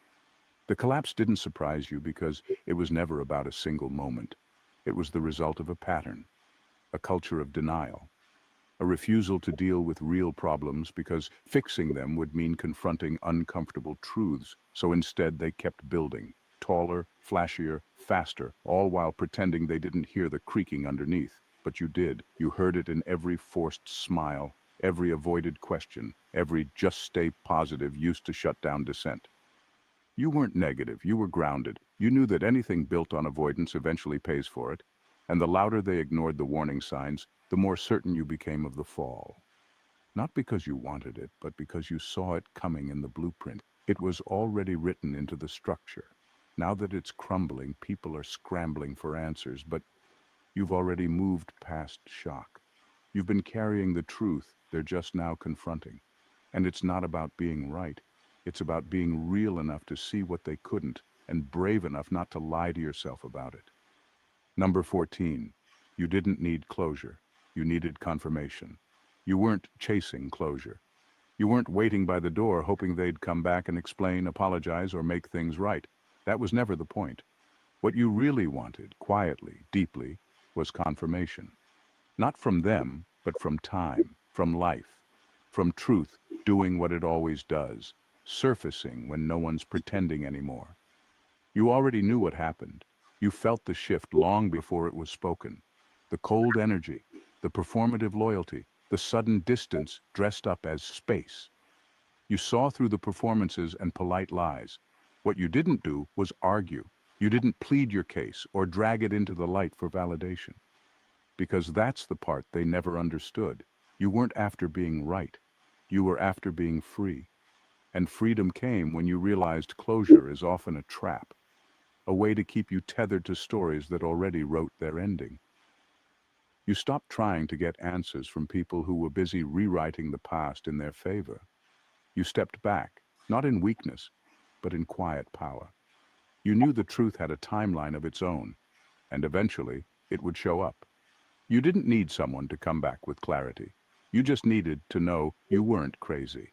The collapse didn't surprise you because it was never about a single moment. It was the result of a pattern, a culture of denial, a refusal to deal with real problems because fixing them would mean confronting uncomfortable truths. So instead they kept building, taller, flashier, faster, all while pretending they didn't hear the creaking underneath. But you did. You heard it in every forced smile, every avoided question, every just stay positive used to shut down dissent. You weren't negative, you were grounded. You knew that anything built on avoidance eventually pays for it, and the louder they ignored the warning signs, the more certain you became of the fall. Not because you wanted it, but because you saw it coming in the blueprint. It was already written into the structure. Now that it's crumbling, people are scrambling for answers, but you've already moved past shock. You've been carrying the truth they're just now confronting. And it's not about being right. It's about being real enough to see what they couldn't, and brave enough not to lie to yourself about it. Number 14, you didn't need closure. You needed confirmation. You weren't chasing closure. You weren't waiting by the door hoping they'd come back and explain, apologize, or make things right. That was never the point. What you really wanted, quietly, deeply, was confirmation. Not from them, but from time, from life, from truth doing what it always does, surfacing when no one's pretending anymore. You already knew what happened. You felt the shift long before it was spoken. The cold energy, the performative loyalty, the sudden distance dressed up as space. You saw through the performances and polite lies. What you didn't do was argue. You didn't plead your case or drag it into the light for validation. Because that's the part they never understood. You weren't after being right. You were after being free. And freedom came when you realized closure is often a trap, a way to keep you tethered to stories that already wrote their ending. You stopped trying to get answers from people who were busy rewriting the past in their favor. You stepped back, not in weakness, but in quiet power. You knew the truth had a timeline of its own, and eventually it would show up. You didn't need someone to come back with clarity. You just needed to know you weren't crazy,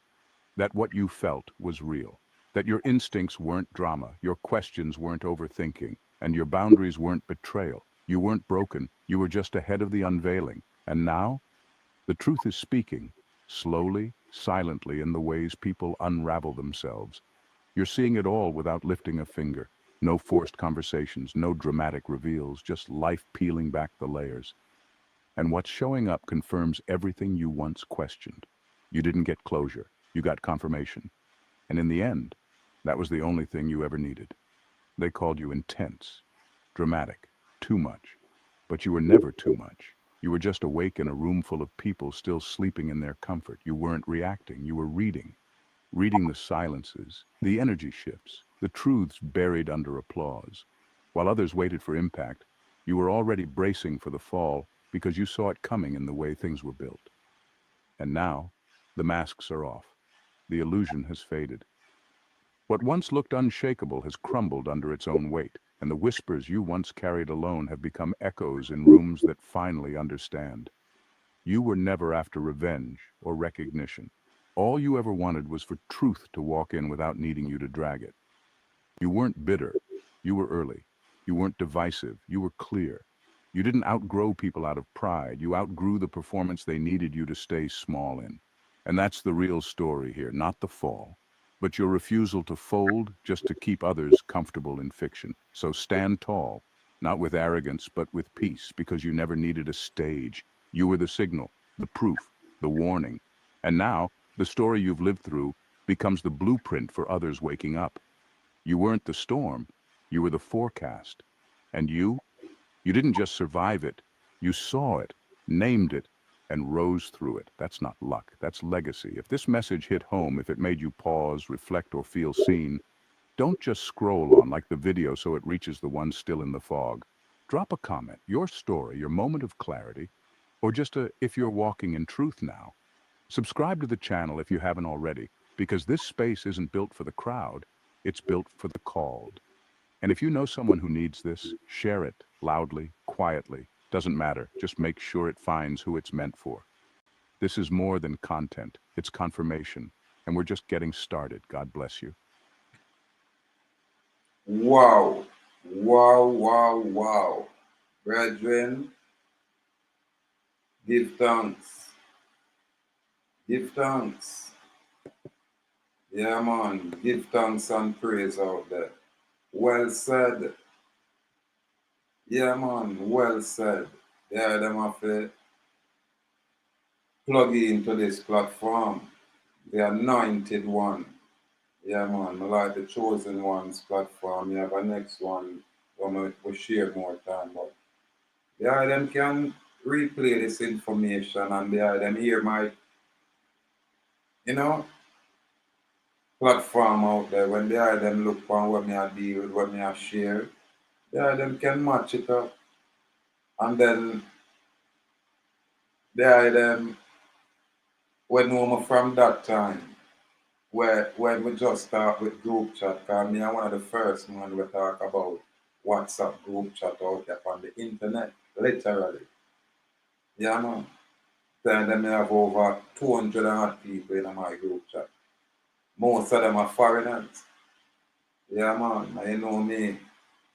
that what you felt was real, that your instincts weren't drama, your questions weren't overthinking, and your boundaries weren't betrayal. You weren't broken, you were just ahead of the unveiling. And now, the truth is speaking, slowly, silently, in the ways people unravel themselves. You're seeing it all without lifting a finger. No forced conversations, no dramatic reveals, just life peeling back the layers. And what's showing up confirms everything you once questioned. You didn't get closure, you got confirmation. And in the end, that was the only thing you ever needed. They called you intense, dramatic, too much. But you were never too much. You were just awake in a room full of people still sleeping in their comfort. You weren't reacting, you were reading. Reading the silences, the energy shifts, the truths buried under applause. While others waited for impact, you were already bracing for the fall because you saw it coming in the way things were built. And now, the masks are off. The illusion has faded. What once looked unshakable has crumbled under its own weight, and the whispers you once carried alone have become echoes in rooms that finally understand. You were never after revenge or recognition. All you ever wanted was for truth to walk in without needing you to drag it. You weren't bitter. You were early. You weren't divisive. You were clear. You didn't outgrow people out of pride. You outgrew the performance they needed you to stay small in. And that's the real story here, not the fall, but your refusal to fold just to keep others comfortable in fiction. So stand tall, not with arrogance, but with peace, because you never needed a stage. You were the signal, the proof, the warning. And now, the story you've lived through becomes the blueprint for others waking up. You weren't the storm, you were the forecast. And you didn't just survive it, you saw it, named it, and rose through it. That's not luck, that's legacy. If this message hit home, if it made you pause, reflect, or feel seen, don't just scroll on like the video so it reaches the ones still in the fog. Drop a comment, your story, your moment of clarity, or just if you're walking in truth now. Subscribe to the channel if you haven't already, because this space isn't built for the crowd, it's built for the called. And if you know someone who needs this, share it loudly, quietly. Doesn't matter, just make sure it finds who it's meant for. This is more than content, it's confirmation, and we're just getting started. God bless you. Wow. Wow, wow, wow. Brethren, give thanks. Give thanks. Yeah, man. Give thanks and praise out there. Well said. Yeah, man. Well said. Yeah, them have to plug into this platform. The anointed one. Yeah, man. I like the chosen ones platform. You have a next one. We'll share more time. But yeah, them can replay this information and yeah, them hear my, you know, platform out there. When they are them look on what me I deal with, what me I share, yeah, them can match it up. And then they are them when we from that time where when we just start with group chat, cause me I'm one of the first man we talk about WhatsApp group chat out there on the internet, literally. Yeah man. Then me have over 200 odd people in my group chat. Most of them are foreigners. Yeah man, and you know me.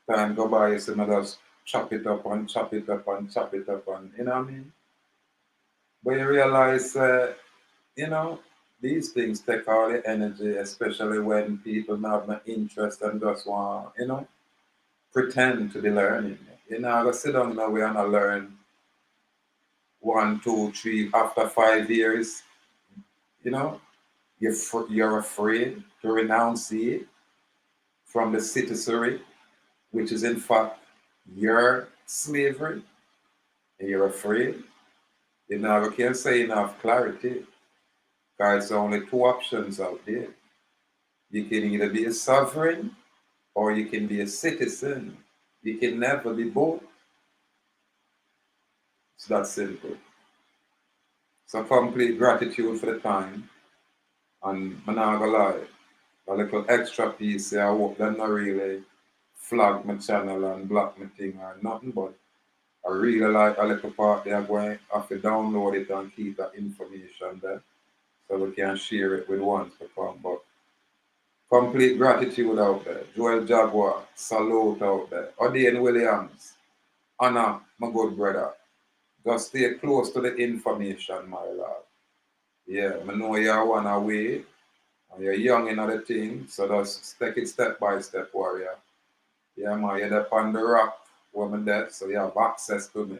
Time go by, so I just chop it up and chop it up and chop it up and you know what I mean? But you realize you know, these things take all the energy, especially when people not have no interest and just want, you know, pretend to be learning. You know, I go sit down now we and I learn 1, 2, 3 after 5 years, you know, you're afraid to renounce it from the citizenry, which is in fact your slavery, and you're afraid. You know, we can't say enough clarity because there's only two options out there. You can either be a sovereign or you can be a citizen. You can never be both. It's that simple. So complete gratitude for the time. And I'm not gonna lie, a little extra piece here, I hope them not really flag my channel and block my thing or nothing, but I really like a little part there going have to download it and keep that information there so we can share it with ones to come. But complete gratitude out there. Joel Jaguar, salute out there. Odin Williams, Anna, my good brother. Just stay close to the information, my lord. Yeah, I know you're one away and you're young in other things, so just take it step by step, warrior. Yeah, man, you're up on the rock, woman there, so you have access to me.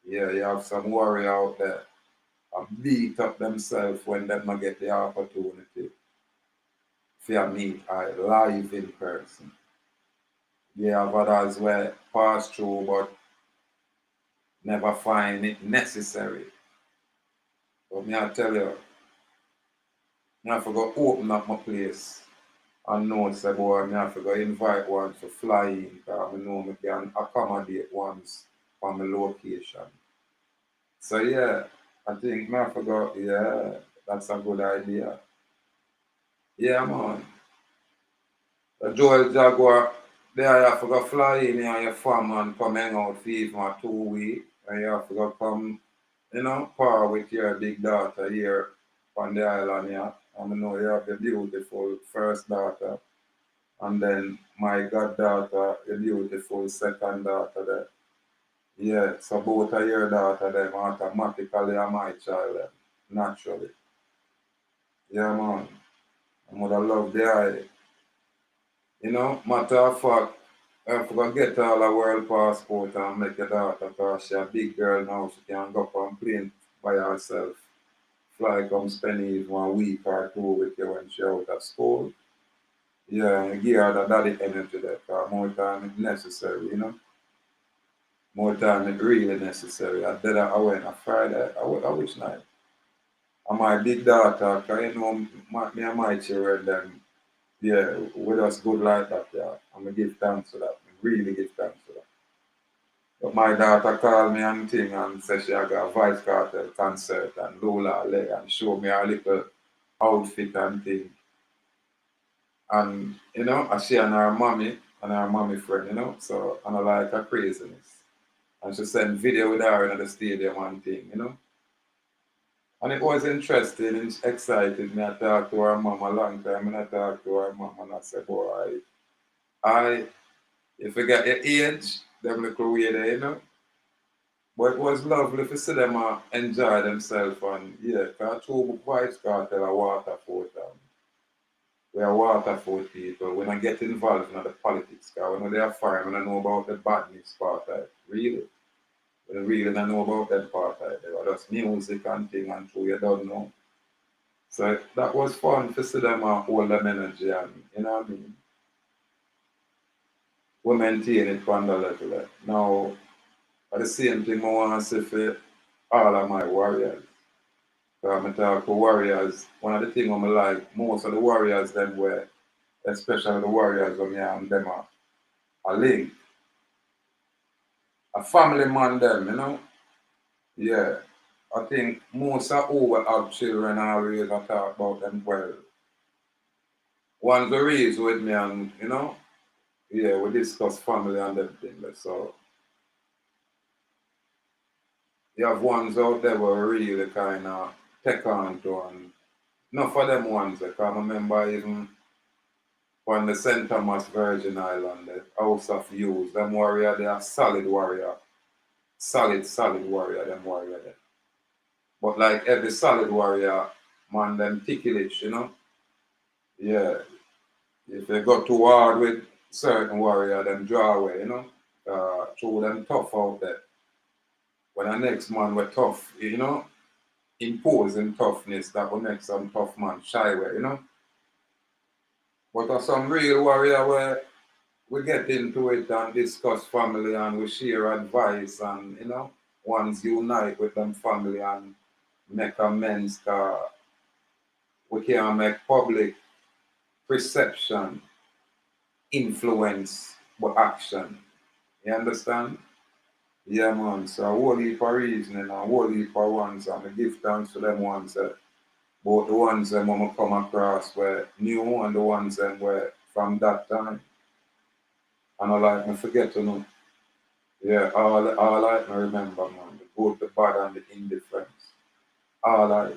Yeah, you have some warrior out there and beat up themselves when they not get the opportunity for meet I live in person. You have others where pass through but never find it necessary. But me I tell you, I have to go open up my place and know say boy, I have to go invite one to fly in because I know I can accommodate ones from the location. So yeah, I think I have to go, yeah, that's a good idea. Yeah man. The Joel Jaguar, there you have to go fly in here and your farm and come hang out for even 2 weeks and you have to go come, you know, par with your big daughter here on the island here. And I know you have the beautiful first daughter and then my goddaughter, the beautiful second daughter there. Yeah, so both of your daughter them automatically are my child them, naturally. Yeah man. I would have loved the eye. You know, matter of fact, if we get all a world passport and make your daughter because she's a big girl now, she can go up on plane by herself. Fly come spend even 1 week or 2 with you when she out of school. Yeah, and give her the daddy energy there because more time is necessary, you know. More time is really necessary. I did that I went on Friday, I wish night. And my big daughter, because you know, me and my children, them, yeah, we just good like that, yeah. I'm going to give thanks for that. Really give thanks for that. But my daughter called me and thing and said she had got a Vice Cartel concert and Lola leg and show me her little outfit and thing. And, you know, and she and her mommy friend, you know, so and I like her craziness. And she sent video with her in the stadium and thing, you know. And it was interesting and exciting. Me I talked to her mom a long time and I talked to her mom and I said, boy, You forget your age, them little way there, you know. But it was lovely to see them enjoy themselves and yeah, because two vibes cartel are Waterford. We are Waterford people. We don't get involved in the politics because we know they are fine. We don't know about the badness part of it. Really. We don't really don't know about that part of it. They were just music and thing and so you don't know. So that was fun to see them hold them energy and you know what I mean? We maintain it on the level. Now at the same thing I want to say for all of my warriors. So I talk to warriors, one of the things I like, most of the warriors them were, especially the warriors of me and them are linked. A family man them, you know? Yeah. I think most of who will have children always I talk about them well. One's the raised with me and you know, yeah, we discuss family and everything. So you have ones out there who really kind of take on to and not for them ones, because I remember even on the St. Thomas Virgin Island, the House of Youth, them warrior, they are solid warrior. Solid warrior, them warrior there. But like every solid warrior, man, them ticklish, you know? Yeah. If they go too hard with certain warrior, them draw away, you know? Throw them tough out there. When the next man were tough, you know? Imposing toughness that will make some tough man shy away, you know? But there's some real warrior where we get into it and discuss family and we share advice and you know ones unite with them family and make amends we can make public perception influence but action. You understand? Yeah man, so a whole heap of reasoning and a whole heap of ones and I give thanks to them ones that both the ones that I come across were new and the ones that were from that time. And I like me forget to know. Yeah, all I can remember, man, the good, the bad, and the indifference. All I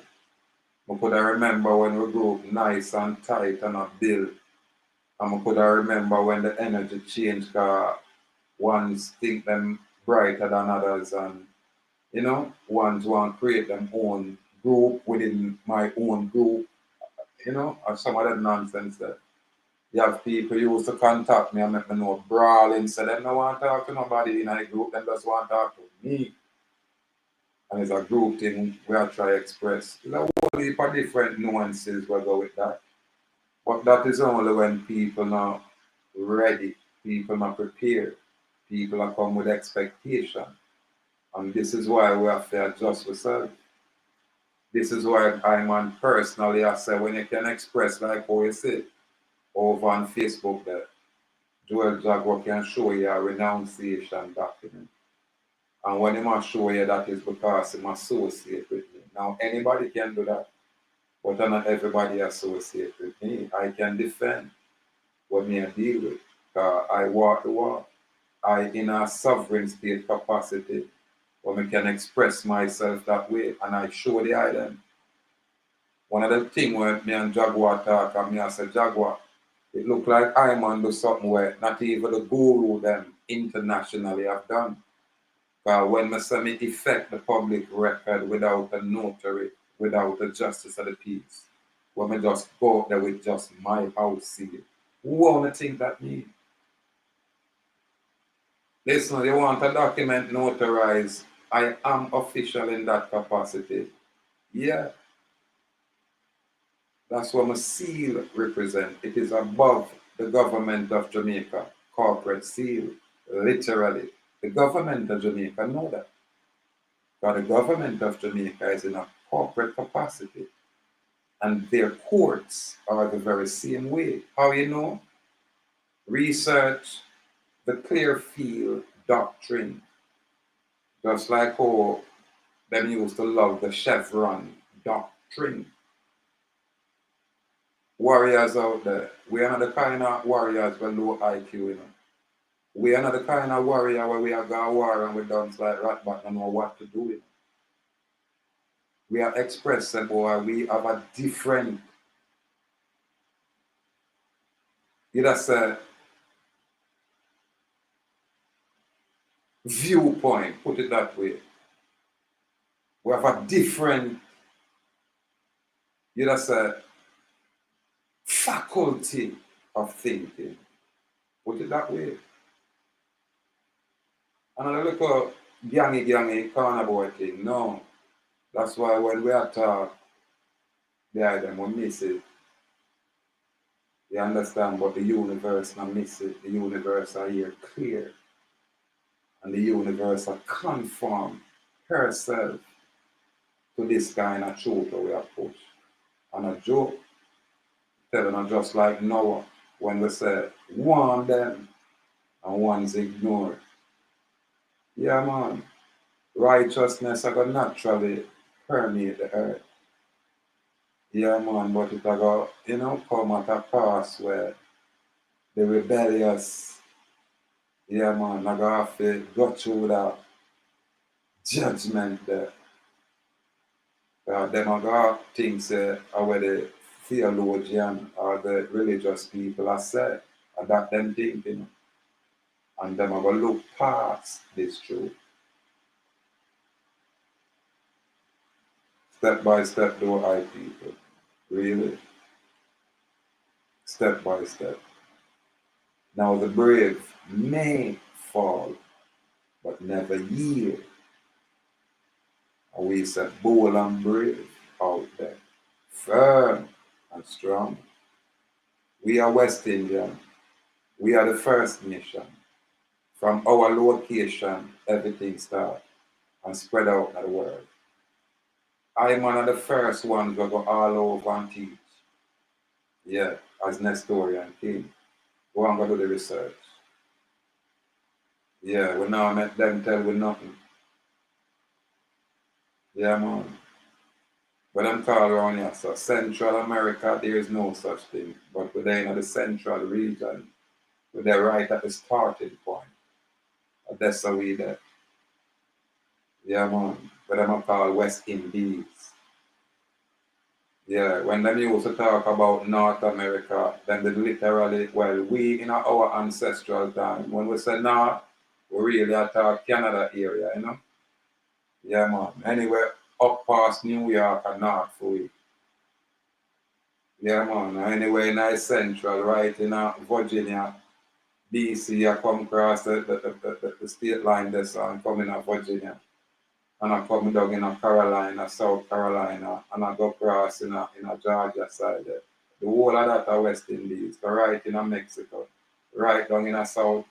could remember when we grew up nice and tight and a build. And I could remember when the energy changed, cause ones think them brighter than others, and you know, ones want to create them own group within my own group, you know, or some of that nonsense that you have people used to contact me and make me know brawling, so them don't want to talk to nobody in a group, them just want to talk to me. And it's a group thing we are trying to express. There's a whole heap of different nuances we go with that. But that is only when people are ready, people are prepared, people are come with expectation. And this is why we have to adjust ourselves. This is why I man personally I say when you can express like how you say over on Facebook that Joel Jaguar can show you a renunciation document. And when he must show you that is because he must associate with me. Now anybody can do that, but not everybody associate with me. I can defend what me I deal with. I walk the walk. I in a sovereign state capacity where I can express myself that way and I show the island. One of the things when me and Jaguar talk and me I say Jaguar, it look like I man do something where not even the guru them internationally have done. When I say me effect the public record without a notary, without a justice of the peace, when I just go out there with just my house seal, who wanna think that mean? Listen, you want a document notarized, I am official in that capacity. Yeah, that's what my seal represent. It is above the government of Jamaica, corporate seal, literally. The government of Jamaica know that. But the government of Jamaica is in a corporate capacity. And their courts are the very same way. How you know? Research the Clearfield Doctrine. Just like how them used to love the Chevron Doctrine. Warriors out there. We are not the kind of warriors with low IQ, you know. We are not the kind of warrior where we are going war and we don't like rat but don't know what to do with it. We are expressing boy, we have a different, you just say viewpoint, put it that way. We have a different, you know, say, faculty of thinking. Put it that way. And I look at gangy corner boy thing. No. That's why when we are talk, them we miss it. You understand, but the universe not miss it. The universe are here clear. And the universe are conform herself to this kind of truth that we have pushed. And a joke, telling them just like Noah, when we say one them and one's ignored. Yeah, man. Righteousness are going to naturally permeate the earth. Yeah, man, but it go, come at a pass where the rebellious, yeah, man, I go have to go through that judgment there. Them I go think say where the theologian or the religious people are said, that them thinking. And them I go look past this truth. Step by step, though, I people. Really. Step by step. Now the brave may fall, but never yield. And we said bold and brave out there, firm and strong. We are West Indian. We are the first nation. From our location, everything starts and spread out in the world. I'm one of the first ones that go all over and teach. Yeah, as Nestorian king. Go and go do the research. Yeah, we now let them tell we nothing. Yeah, man. But I'm called around here, so Central America, there is no such thing. But we're there in the central region. We're there right at the starting point. And that's how we there. Yeah, man. But I'm called West Indies. Yeah, when them used to talk about North America, then they literally, well, we in our ancestral time, when we say North, we really are talk Canada area, Yeah, man. Anywhere up past New York and North for we. Yeah, man. Anyway, nice central, right in Virginia, DC, I come across the state line there, so I'm coming to Virginia. And I come down in Carolina, South Carolina, and I go across in a Georgia side there. The whole of that are West Indies, so right in Mexico, right down in South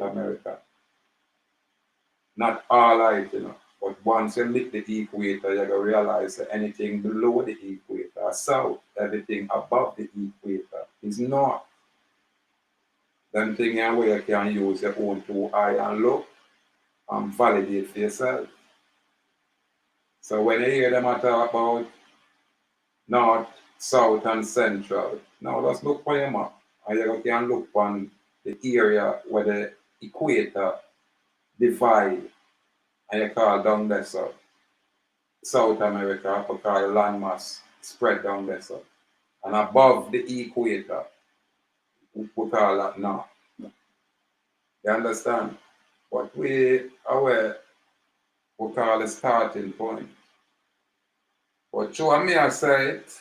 America. Not all right. But once you lick the equator, you're going to realize that anything below the equator, south, everything above the equator is north. Them things where you can use your own two eye and look and validate for yourself. So when you hear them talk about north, south, and central, now let's look for your map. And you can look on the area where the equator divide, and you call down there so South America, we call landmass spread down there so. And above the equator, we call that north. You understand? But we are we call the starting point. But show me I say it,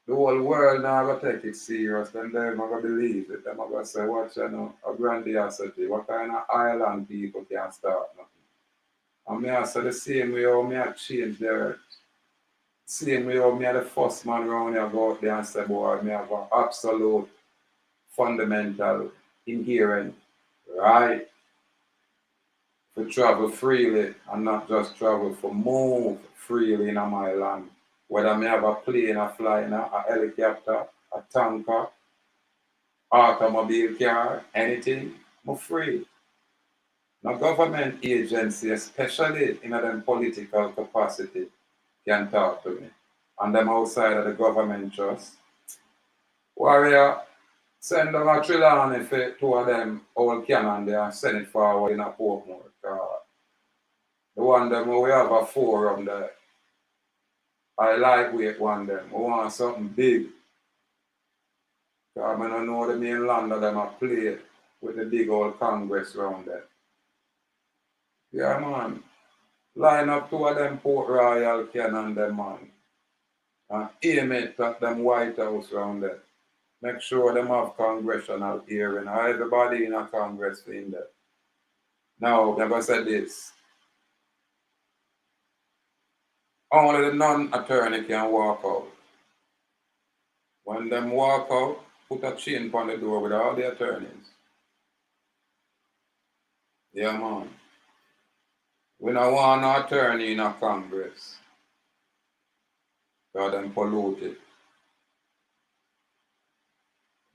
the whole world now going to take it serious, then they're going to believe it. They're going to say, watch, a grandiosity, what kind of island people can start nothing. And me I say the same way how me I change the earth. Same way how me are the first man around here go out there and say, boy, me have an absolute, fundamental, inherent right to travel freely and not just travel, for move freely in my land. Whether me have a plane, a flying, a helicopter, a tanker, automobile car, anything, I'm free. No government agency, especially in them political capacity, can talk to me. And them outside of the government trust. Warrior, send them a trillion if two of them all cannon there and send it forward in a Portmore. The one them we have a forum there. I lightweight one them. We want something big. Because I don't know the mainland of them are play with the big old Congress round there. Yeah, man. Line up two of them Port Royal cannon them, man. And aim it at them White House round there. Make sure them have congressional hearing. Everybody in a Congress in there. Now, never said this. Only the non-attorney can walk out. When them walk out, put a chain on the door with all the attorneys. Yeah, man. We don't want no attorney in a Congress. God, them polluted.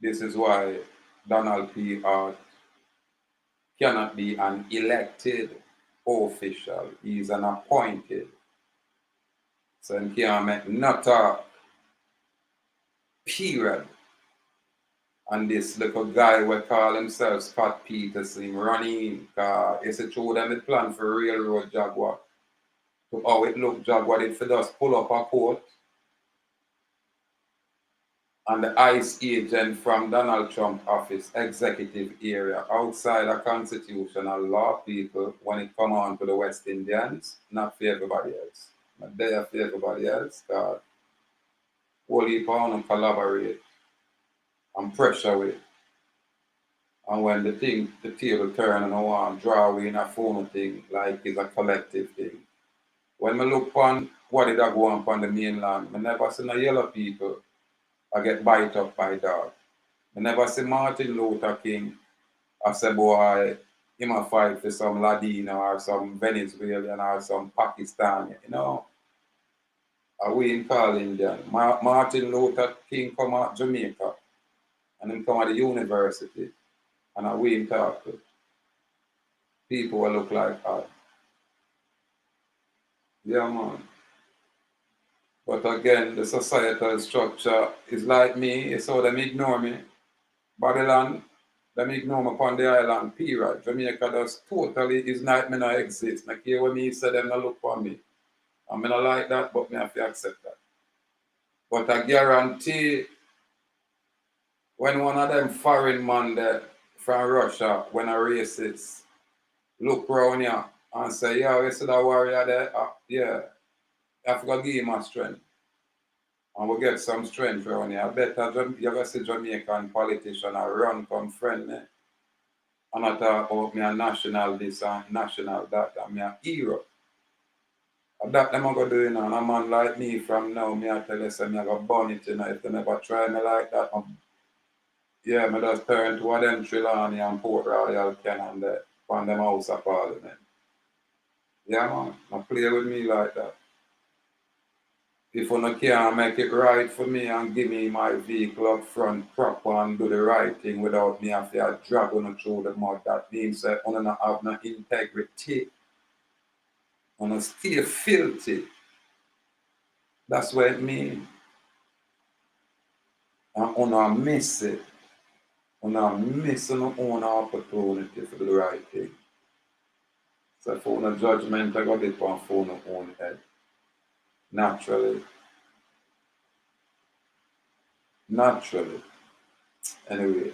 This is why Donald P. Hart cannot be an elected official. He's an appointed. So he can't make no talk. Period. And this little guy we call himself Scott Peterson running, it's a true them the plan for railroad Jaguar. So how it look Jaguar did for us pull up a court and the ICE agent from Donald Trump office executive area outside of constitutional law people when it come on to the West Indians, not for everybody else. Not there for everybody else, because whole heap of them collaborate and pressure with. And when the table turn and I want to draw in a phone thing, like it's a collective thing. When I look on what did I go on the mainland, I never see no yellow people I get bite up by dog. I never see Martin Luther King. I say, boy, he might fight for some Ladino or some Venezuelan or some Pakistani, you know. We in call Indian. Martin Luther King come out Jamaica and then come out the university and we in talk to people who look like us. Yeah, man. But again, the societal structure is like me, it's how them ignore me. Babylon, them ignore me upon the island, period. Jamaica does totally is not me not exist. Like here when me say them not look for me. I mean I like that, but me have to accept that. But I guarantee when one of them foreign man there from Russia, when a racist, look round here and say, yeah, you see that warrior there? Yeah, I have to give him a strength. And we get some strength around here. I bet you ever see Jamaican politician run come friendly. And I talk about me a national this and national that and me a hero. And that them I go do, you know, and a man like me from now, me I tell you say me I go burn it, you know, if they never try me like that. Yeah, me just turn to one of them Trelawney and Port Royal cannon there from them House of Parliament. Yeah man, I play with me like that. If you can't make it right for me and give me my vehicle up front proper and do the right thing without me having to drag on through the mud, that means that you don't have no integrity. You stay filthy. That's what it means. And you miss it. You miss your own opportunity for the right thing. So for no judgment, I got it on for your own head. Naturally. Anyway.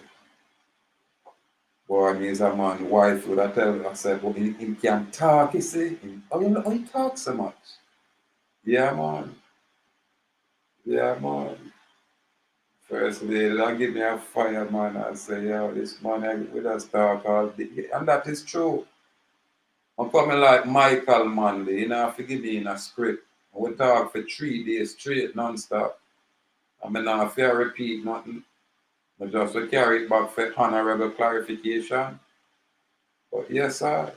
Boy, me is a man, wife would have tell me, I said, well, he can talk, you see. How he talk so much? Yeah, man. Yeah, man. First lady, I give me a fire, man. I say, yo, this man, we just talk all day. And that is true. I'm coming like Michael Manley, you know, forgive me in a script. We talk for 3 days straight, non-stop. I mean, I have to repeat nothing. I just to carry it back for honorable clarification. But yes, sir.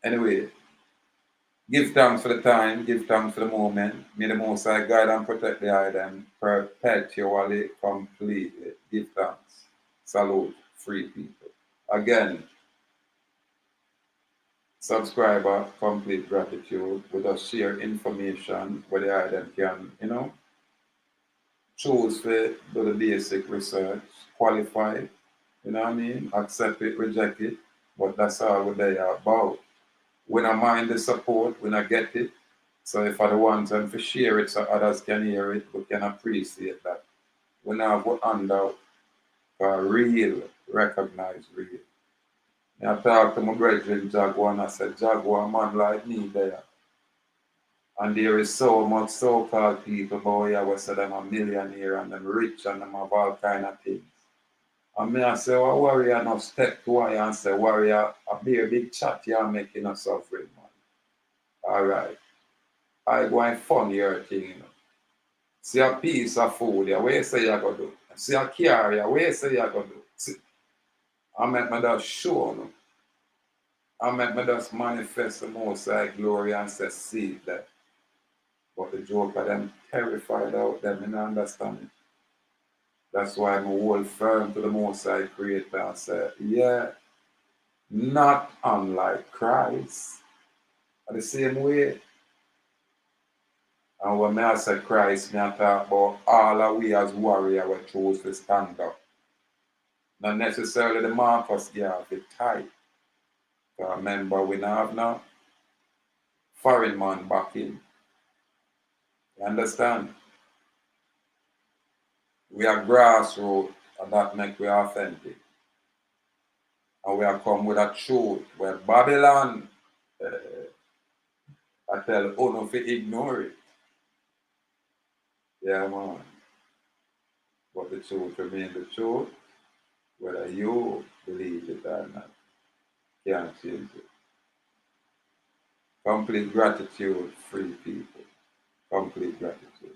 Anyway, give thanks for the time, give thanks for the moment. May the Most High guide and protect the item perpetually, completely. Give thanks. Salute, free people. Again, subscriber, complete gratitude. With us share information where the item can, you know, choose to do the basic research, qualify, you know what I mean? Accept it, reject it. But that's all what they are about. We don't mind the support, we don't get it. So if I want them to share it so others can hear it, we can appreciate that. We now go handout for real, recognize real. I talk to my brethren Jaguar and I said, Jaguar, man like me there. And there is so much so-called people about here who say them a millionaire and them rich and them have all kind of things. And me I say, well, warrior no step to why and say, warrior, a big chat you're making us suffering, man. Alright. I go and fund your thing, you know. See a piece of food, yeah, where you say you're going to do? See a car, yeah, where you say you're going to do? See, I make me just show, no. I make me just manifest the Most High glory and say, see that. But the joke of them terrified out them, you know, understand it. That's why I'm hold firm to the Most High Creator and say, yeah, not unlike Christ. In the same way, and when I say Christ, I talk about all of we as warriors we choose to stand up. Not necessarily the Marcus have the type. Remember, we don't have no foreign man back in. You understand? We are grassroots, and that make we authentic. And we are come with a truth where Babylon, I tell Uno to ignore it. Yeah, man. But the truth remains the truth, whether you believe it or not. Can't change it. Complete gratitude, free people. Complete gratitude.